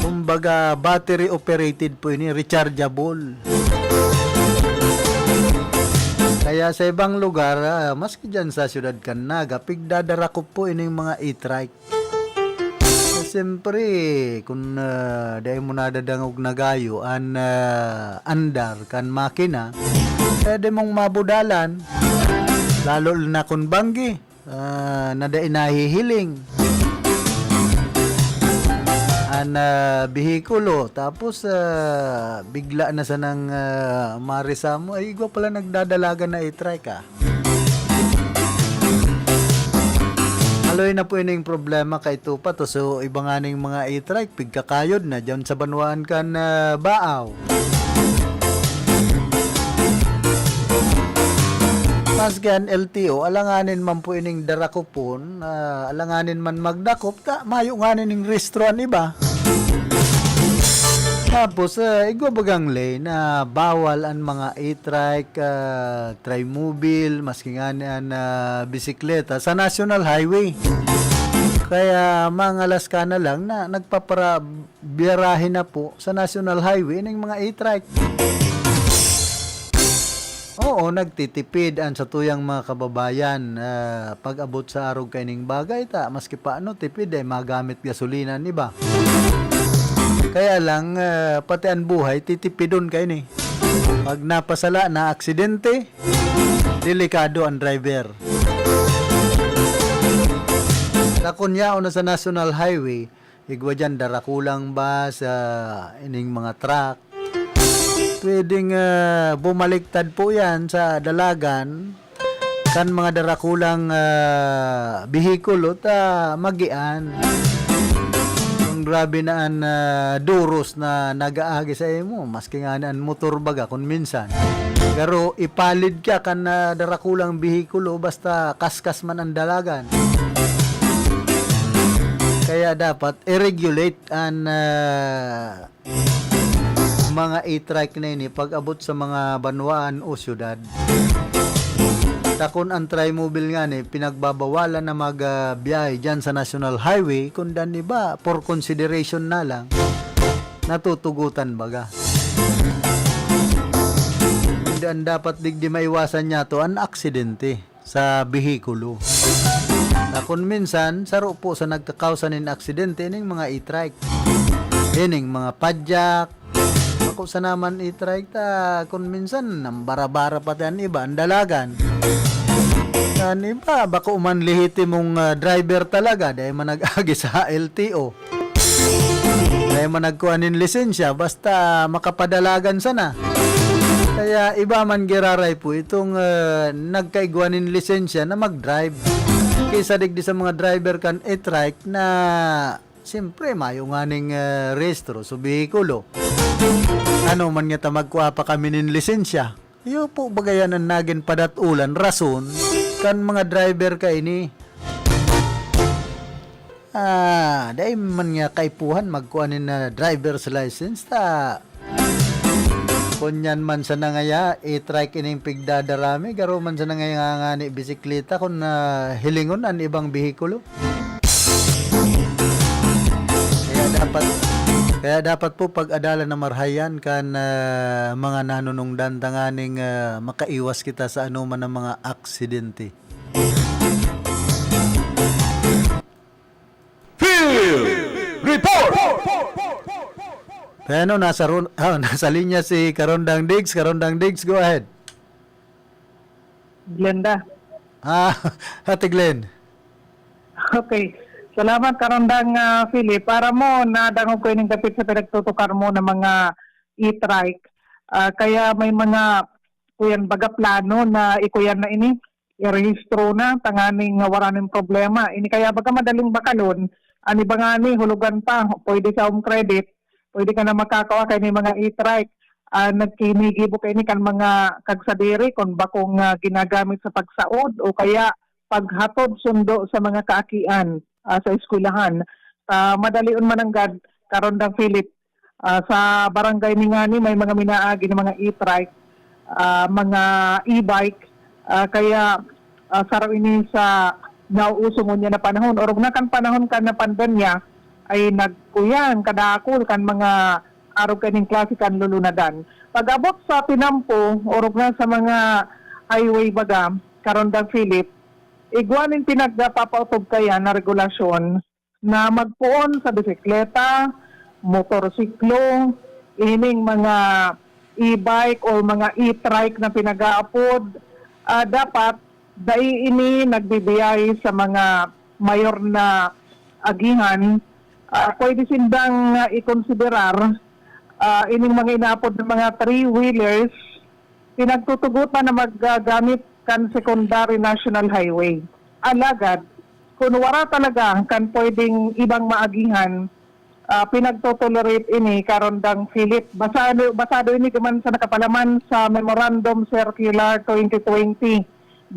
Kumbaga battery operated po ini, rechargeable. Kaya sa ibang lugar, maski dyan sa syudad Canaga, pigdadarakop po ini mga e-trike. Siyempre, kung dahil mo nadadangog na gayo an andar kan makina, pwede mong mabudalan. Lalo na kung banggi. Nada inahihiling bihikulo tapos bigla na sa nang marisa mo ay igwa pala nagdadalaga na i-try ka. Aloy na po yung problema kay Tupa to, so iba nga ng mga i-try pigkakayod na dyan sa banwaan kan baaw. Masgan LTO, alanganin man po ining darakopon, alanganin man magdakop, mayo nga ning restaurant iba. Tapos, igwa bagang lay na bawal ang mga e-trike, tri-mobile, maski nga bisikleta sa National Highway. Kaya mangalas ka na lang na nagpaparabirahin na po sa National Highway ng mga e-trike. Oo, nagtitipid ang sa tuyang mga kababayan pag-abot sa arog kaining bagay maski paano tipid magamit gasolina ni ba. Kaya lang pati ang buhay titipidon kayo ni. Pag napasala na aksidente, delikado ang driver. Nakunyao na sa National Highway, igwa dyan darakulang ba sa ining mga truck. Pwedeng bumaliktad po yan sa dalagan kan mga darakulang bihikulo magian. Kung grabe na ang duros na nagaagi sa imo, maski nga ang motor baga kung minsan. Pero ipalid ka kan darakulang bihikulo basta kaskas man ang dalagan. Kaya dapat i-regulate ang mga e-trike na ini pag-abot sa mga banwaan o syudad. Takon ang tri-mobile nga ni pinagbabawalan na magbiyahe dyan sa National Highway kung dan iba for consideration na lang natutugutan baga. Dan dapat digdi maiwasan niya to ang aksidente sa bihikulo. Takon minsan saro po sa nagkakausan ng aksidente ning mga e-trike. Ining mga padjak kung sa naman i-trike kung minsan bara-bara pati ang iba ang dalagan. Yan iba baka umanlihiti mong driver talaga dahil manag-agi sa LTO. Dahil managkuhanin lisensya basta makapadalagan sana. Kaya iba man giraray po itong nagkaigwanin lisensya na mag-drive. Kaysa digdi sa mga driver kan e-trike na siyempre mayo nga ning rehistro sa bihikulo. Ano man nga magkuha pa kami nin lisensya. Iyo po bagayan ang nagin padatulan rason kan mga driver ka ini. Dahil man nga kaipuhan magkuha nin driver's license kunyan man sa nangaya i-trike ining pigdadarami garo man sa nangaya nga ni bisikleta kung hilingon ang ibang bihikulo. Kaya dapat po pag-adalan na marhayan kan mga nanunungdan tanganing makaiwas kita sa anuman ng mga aksidente. Field Report! Ano, nasa linya si Karondang Diggs. Karondang Diggs, go ahead. Glenda. Ate Glenn. Okay. Salamat karondang Philip. Para mo, nadangog ko yung kapit sa pinagtutukar mo ng mga e-trike. Kaya may mga kuyan baga plano na ikuyan na ini. I-rehistro na, tanganing wala ng problema. Ini kaya baga madaling bakalon, ani ba nga ni, hulugan pa, pwede sa home credit, pwede ka na makakawa kay ni mga e-trike. Nagkinigibo kay ni kan mga kagsadiri kung bakong ginagamit sa pagsaod o kaya paghatod sundo sa mga kaakian sa eskwelahan. Madalion mananggad karondang Philip sa barangay ni ngani may mga minaagi ng mga e-trike, mga e-bike, kaya saraw ini sa nauuso mo niya na panahon orog na kan panahon kan na pandemya ay nagkuyan kadakol kan mga arog kaning klase kan lulunadan. Pag-abot sa Pinampo orog na sa mga highway baga karondang Philip, igwanin pinagpapautob kaya na regulasyon na magpuon sa bisikleta, motorsiklo, ining mga e-bike o mga e-trike na pinag-aapod, dapat dai ini nagbibiyay sa mga mayor na agihan, pwede sindang ikonsiderar ining mga inaapod ng mga three-wheelers, pinagtutugutan na maggamit kan secondary national highway. Alagad, kung wala talaga kan pwedeng ibang maagihan, pinagtotolerate ini karondang Philip. Basado ini gaman sa nakapalaman sa Memorandum Circular 2020-2227.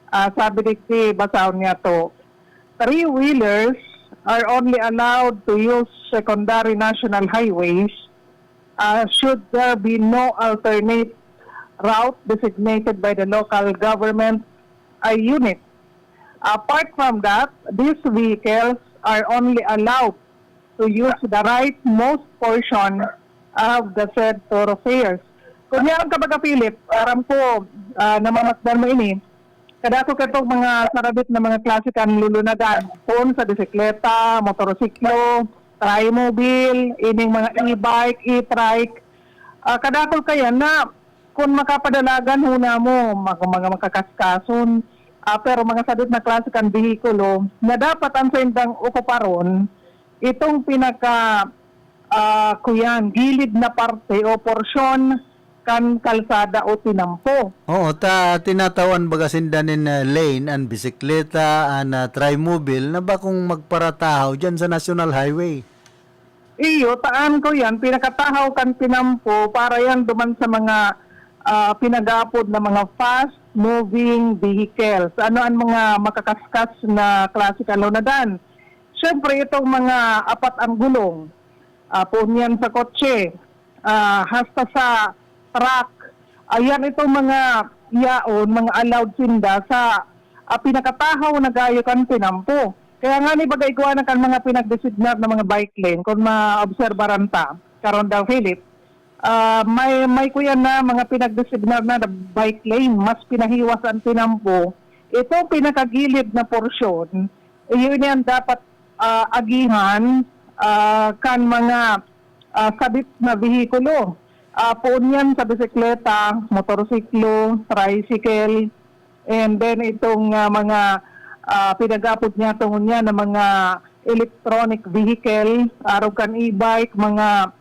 Sabi dikti, basaon niya to. Three-wheelers are only allowed to use secondary national highways should there be no alternate route designated by the local government unit. Apart from that, these vehicles are only allowed to use the rightmost portion of the said thoroughfares. Kung yan ka baga Philip, aram ko namamasdan mo ini, kadako katong mga sarabit na mga klase kan lulunadan, kung sa bisikleta, motorsiklo, trimobile, ining mga e-bike, e-trike, kadako kaya na kung makapadalagan huna mo, mga makakaskason, pero mga sadit na klase kan behikulo, na dapat ang sendang okuparon, itong kuyan, gilid na parte o porsyon kan kalsada o tinampo. Oo, tinatawan baga sindanin lane ang bisikleta, ang trimobile, na ba kung magparatahaw dyan sa National Highway? Iyo, taan ko yan, pinakatahaw kan tinampo para yan duman sa mga pinag-aapod na mga fast-moving vehicles. Ano ang mga makakaskas na klase kalunadan? Siyempre, itong mga apat ang gulong, punyan sa kotse, hasta sa truck, ayan itong mga yaon, mga allowed sinda sa pinakatahaw na gayo kan tinampo. Kaya nga ni bagay ko na kan mga pinagdesignar na mga bike lane, kung ma-obserbaran ta, karon daw Philip, may kuya na mga pinagdesignar na bike lane, mas pinahiwas ang tinampo. Ito pinakagilid na porsyon, yun yan dapat agihan kan mga sabit na vehikulo. Poon yan sa bisikleta, motorsiklo, tricycle, and then itong mga pinag-apod niya tungon niya na mga electronic vehicle, araw kan e-bike, mga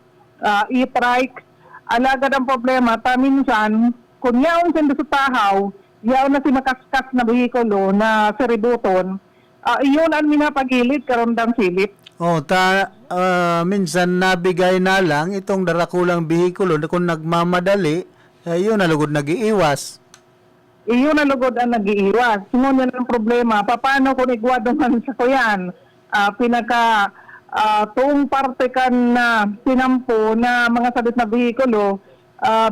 e-trike. Alagad ang problema, minsan, kung yaon sa tahaw, yaon na si makaskas na vehikulo na seributon, iyon ang minapagilid karondang Philip. Minsan nabigay na lang itong darakulang behikulo na kung nagmamadali, yun nalugod nag-iiwas. Iyon na lugod ang nag-iiwas. Ngunit yan ang problema. Paano kung igwado man sa kuyan? Tuong parte kan na pinampo na mga sabit na behikulo,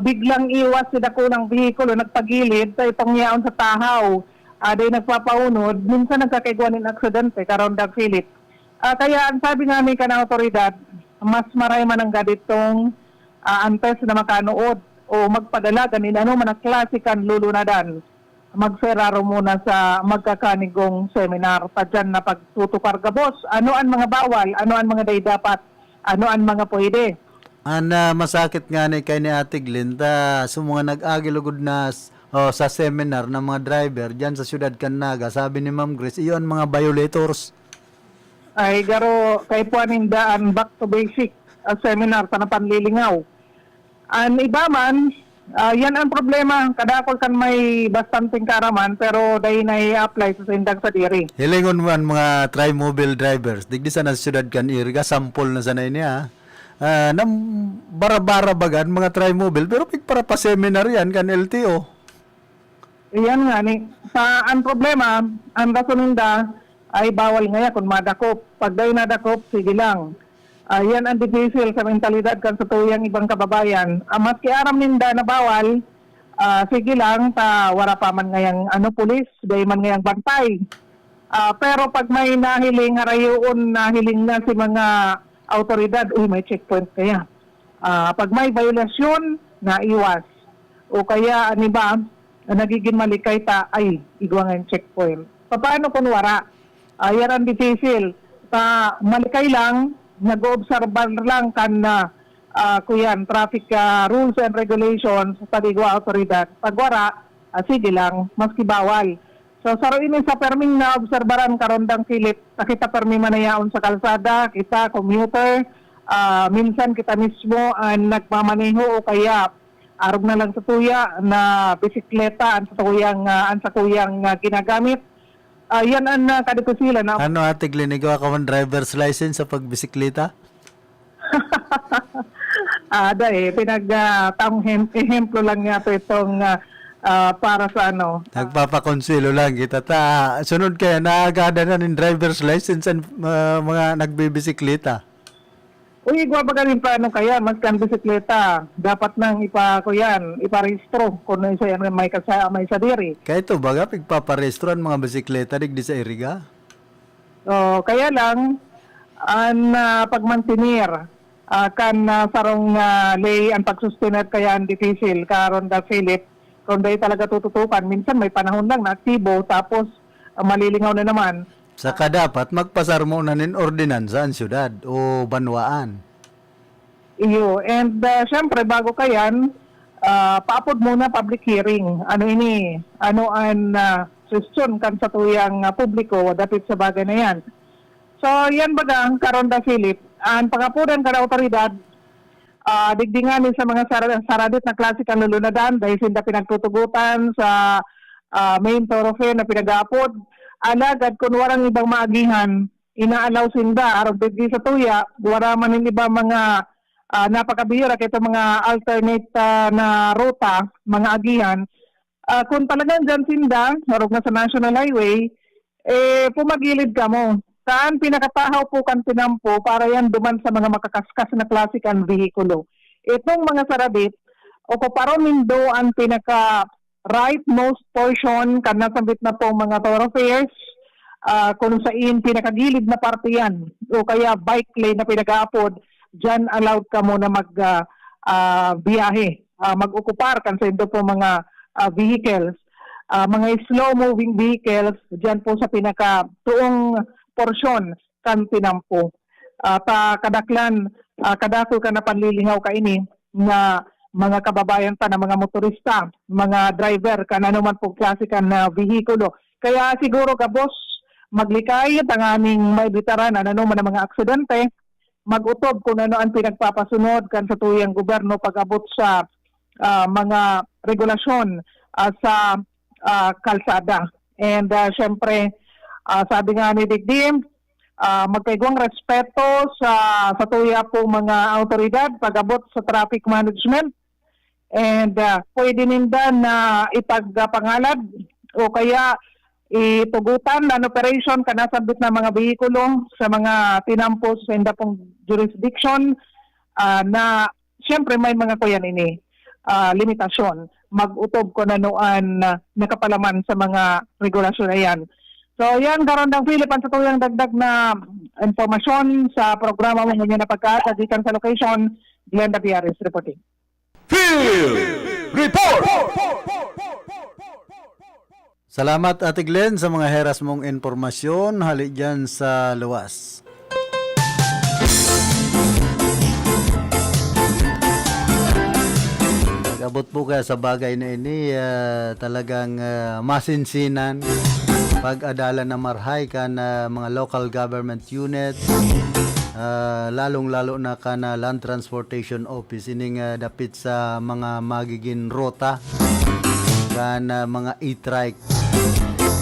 biglang iwas si dakulang behikulo, nagpagilid sa itong yaon sa tahaw. Dahil nagpapaunod, minsan nagkakaigwan ng aksidente, karondang Philip. Kaya ang sabi namin ka na otoridad, mas maray man ang gaditong antes na makanood o magpadala ganin ano man ang klase kan lulunadan. magferaro muna sa magkakanigong seminar. Tadyan na pagtutukar ka, boss. Ano ang mga bawal? Ano ang mga day dapat? Ano ang mga pwede? Masakit nga ni kay ni Ate Glinda sa mga nag-agilugod na sa seminar ng mga driver dyan sa Siyudad Canaga. Sabi ni Ma'am Grace, iyon mga violators. Ay garo kay puanindaan back to basic seminar sa napanlilingaw. An iba man, yan ang problema. Kadakol kan may bastanting karaman pero dahil na i-apply sa sindag sa diri. Hilingon man mga tri-mobile drivers. Digdi sa Siyudad Canaga, sample na sanay niya. Nam bara-bara bagan mga tri-mobile pero para pa seminar yan kan LTO. Iyan nga ni. Sa ang problema, ang rasuninda ay bawal ngaya kung madakop. Pag dahil nadakop, sige lang. Yan ang difficile sa mentalidad kan sa tuyang ibang kababayan. Maski aram ninda na bawal, sige lang, wala pa man ngayang pulis, dahil man ngayang bantay. Pero pag may nahiling, harayoon nahiling na si mga autoridad, may checkpoint kaya. Pag may violasyon, naiwas. O kaya, nagiging malikay ay igwangan checkpoint. Paano kung wara? Yan ang difficile. Malikay lang, nag-observe lang kan traffic rules and regulations sa digwa autoridad. Pag wara, sige lang, maski bawal. So saro ini sa perming na obserbaran karondang Philip, kita permi manayaon sa kalsada, kita commuter, minsan kita mismo nagmamaneho o kaya arog na lang sa tuya na bisikleta ang sa kuyang ginagamit. Yan ang kadito sila na Ano Ate Glenn, ikaw ka man driver's license sa pagbisikleta? pinagtaong ehemplo lang nga itong para sa Nagpapakonselo lang kita. Sunod kaya naagada na ng driver's license ang mga nagbibisikleta. Uy, gwabagaling pa kaya, mas kan bisikleta, dapat nang iparehistro kung isa yan may sa diri. Kaya ito baga, pagpaparehistro ang mga bisikleta digdi sa iriga? Kaya lang, ang pagmantinir, sarong lay ang pagsustinat kaya ang difficile, karon da Philip, kung dahil talaga tututukan, minsan may panahon lang na aktibo, tapos malilingaw na naman. Saka dapat magpasar mo na nin ordinansa ang syudad o banwaan. Iyo, and syempre bago kayan, paapod muna public hearing. Ano ang question kan sa tuyang publiko dapit sa bagay na yan. So yan bagang karon da Philip, ang pangapudan kada otoridad, digdingan sa mga saradit na klase kan lulunadan dahil sinda pinagtutugutan sa main thoroughfare na pinag-aapod. Alagad kung warang ibang maagihan, inaalaw sinda, arog digdi sa tuya, wara man yung iba mga napakabihira kaya mga alternate na ruta, mga agihan. Kung talagang dyan sinda, arog na sa National Highway, pumagilid ka mo. Saan pinakatahaw po kan tinampo para yan duman sa mga makakaskas na klasikan vehikulo. Itong mga saradit, o paparon nindo ang rightmost portion kan nasambit na po mga thoroughfares kung saan pinakagilid na parte yan o kaya bike lane na pinag-aapod, dyan allowed ka muna biyahe, mag-okupar kan sa indo po mga vehicles, mga slow moving vehicles dyan po sa pinaka-tuong porsyon kan tinampo. Kadaklan, kadako ka na panlilingaw ka ini na mga kababayan pa na mga motorista, mga driver, kanano man po klasikan na vehikulo. Kaya siguro ka boss, maglikay ang aming may bitaran, man ang mga aksidente, mag-utob kung ano ang pinagpapasunod kan sa tuyang gobyerno pag-abot sa mga regulasyon sa kalsada. And syempre, sabi nga ni Digdim, magkaigwang respeto sa tuya po mga autoridad pag-abot sa traffic management. And pwede ninda na ipagpangalad o kaya itugutan na operation kanasabit na mga behikulo sa mga tinampo sa inda pong jurisdiction na siyempre may mga kuyan ini limitasyon. Mag-utob ko na noan nakapalaman sa mga regulasyon na yan. So yan, karondang Philip, ang sa tuyang dagdag na informasyon sa programa mo ngayon na pagkakagikan sa location, Glenda Piares reporting. Field Report! Salamat Ate Glenn sa mga heras mong informasyon. Hali dyan sa luwas. Abot po kaya sa bagay na ini, talagang masinsinan pag-adala na marhay ka na mga local government unit, lalong-lalo na ka na Land Transportation Office, ining dapit sa mga magiging rota ka na mga e-trike.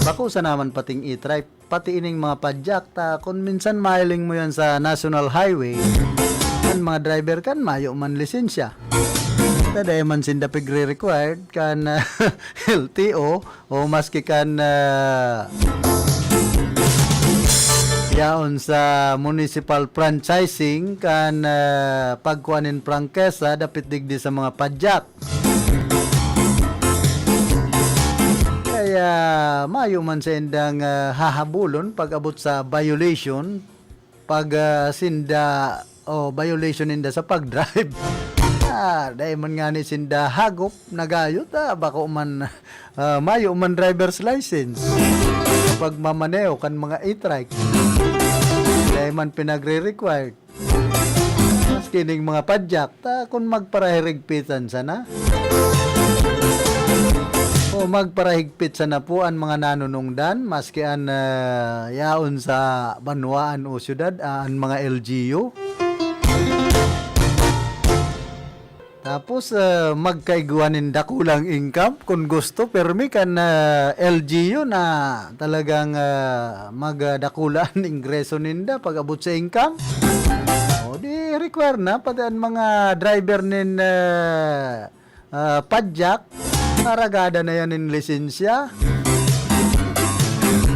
Bako sa naman pating e-trike, pati ining mga padyak, kung minsan mailing mo yan sa National Highway, kan mga driver kan mayo man lisensya. Dahil man sinda pigre-required kan LTO o maski kan yaon sa municipal franchising kan pagkuanin prangkesa dapit digdi sa mga padyak. Kaya mayo man sa indang hahabulon pag abot sa violation pag sinda o violation inda sa pag-drive. Dahil man nga ni sinda hagop nagayot bako man mayo man driver's license pag mamaneo kan mga e-trike dahil man pinagre-required mas kining mga padyak kung magparahirigpitan sana o magparahigpit sana po ang mga nanunungdan maski an yaon sa banwaan o syudad ang mga LGU. Tapos magkaiguanin dakulang income kung gusto permi kan LGU na talagang magdakulaan ingreso ninda pag abot sa income. O di require na pati ang mga driver nin padyak karagada na yan in lisensya.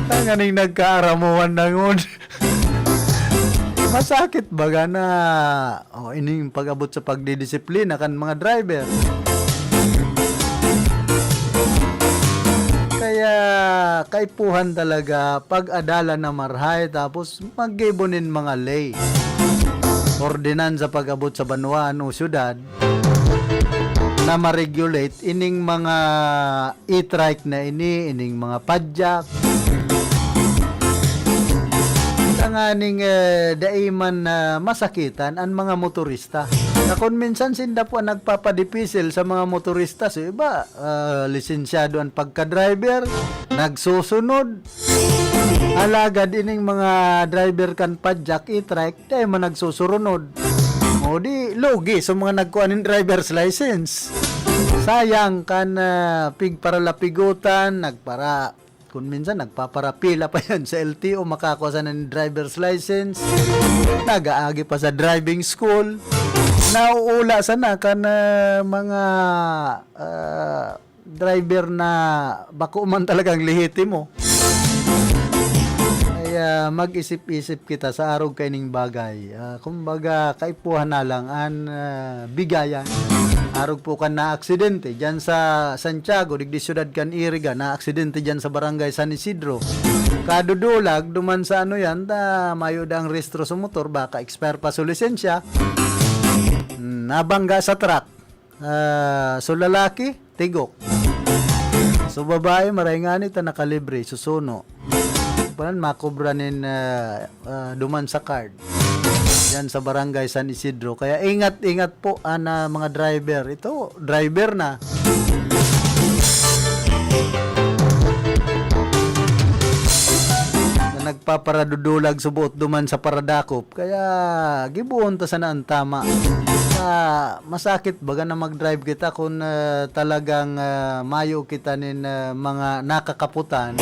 Tanganing nagkaaramuan na ngon. Masakit baga na ining pag-abot sa pagdidisiplina kan mga driver. Kaya kaipuhan talaga pag-adala na marhay tapos maggibonin mga lay. Ordinansa pag-abot sa banwaan o syudad na ma-regulate ining mga e-trike na ining mga padyak. Tanganing daiman masakitan ang mga motorista. Na kung minsan sinda po nagpapadipisil sa mga motorista so iba lisensyado ang pagka-driver, nagsusunod. Alagad ining mga driver kan padyak e-trike dahil man nagsusurunod. O di logi so mga nagkuhanin driver's license. Sayang kan pigparalapigutan, nagpara kung minsan nagpaparapila pa yan sa LTO makakuha ng driver's license, nag-aagi pa sa driving school, nauula sana kan mga driver na bako man talagang lihitimo. Kaya mag-isip-isip kita sa araw kaining bagay. Kumbaga kaipuhan na lang ang bigayan. Arog po kan na aksidente dyan sa Santiago, digdi syudad kan Iriga, na aksidente dyan sa barangay San Isidro. Kadudulag, duman sa ano yan, mayo ang restro sa motor, baka expire pa sa lisensya. Nabangga sa truck. So lalaki, tigok. So babae, maray nga nito nakalibre, susuno. Panan makubranin duman sa card. Yan sa barangay San Isidro. Kaya ingat-ingat po mga driver. Ito, driver na. Nagpaparadudulag subuot duman sa paradakop. Kaya gibuon ta sana ang tama. Masakit baga na mag-drive kita kung talagang mayo kita nin mga nakakaputan.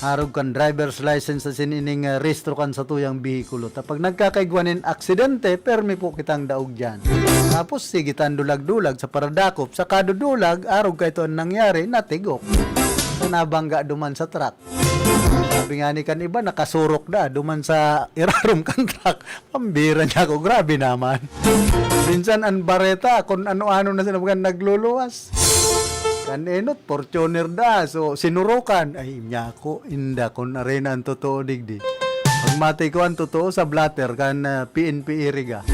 Harog kan driver's license sa sinining restro kan sa tuyang bihikulo. Tapag nagkakaigwanin aksidente, permi po kitang daog dyan. Tapos sige tan dulag-dulag sa paradakop. Sa kadudulag, arog ka ito ang nangyari, natigok. So nabangga duman sa truck. Sabi nga ni kan iba, nakasurok da, duman sa irarum kan truck. Pambira niya ako, grabe naman. Minsan ang bareta, kung ano-ano na sila nagluluwas. Kanenot, Fortuner da. So, sinurukan. Ay, niya ko, inda ko na rin ang totoo digdi. Pagmatay ko ang totoo sa blatter kan PNP Iriga.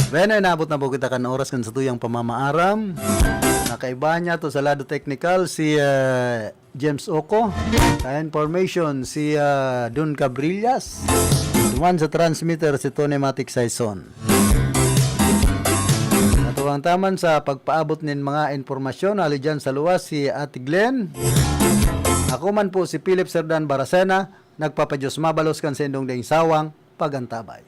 Bueno, inabot na po kita kan oras kan sa tuyang pamamaaram. Kaibahan niya to sa lado technical si James Oko. Sa information si Don Cabrillas. Duman sa transmitter si Tony Matic Saison. Natuwang taman sa pagpaabot nin mga informasyon ali dyan sa luwas si Ate Glenn. Ako man po si Philip Serdan Baracena, nagpapadyos mabalos kan sendong daing sawang pagantabay.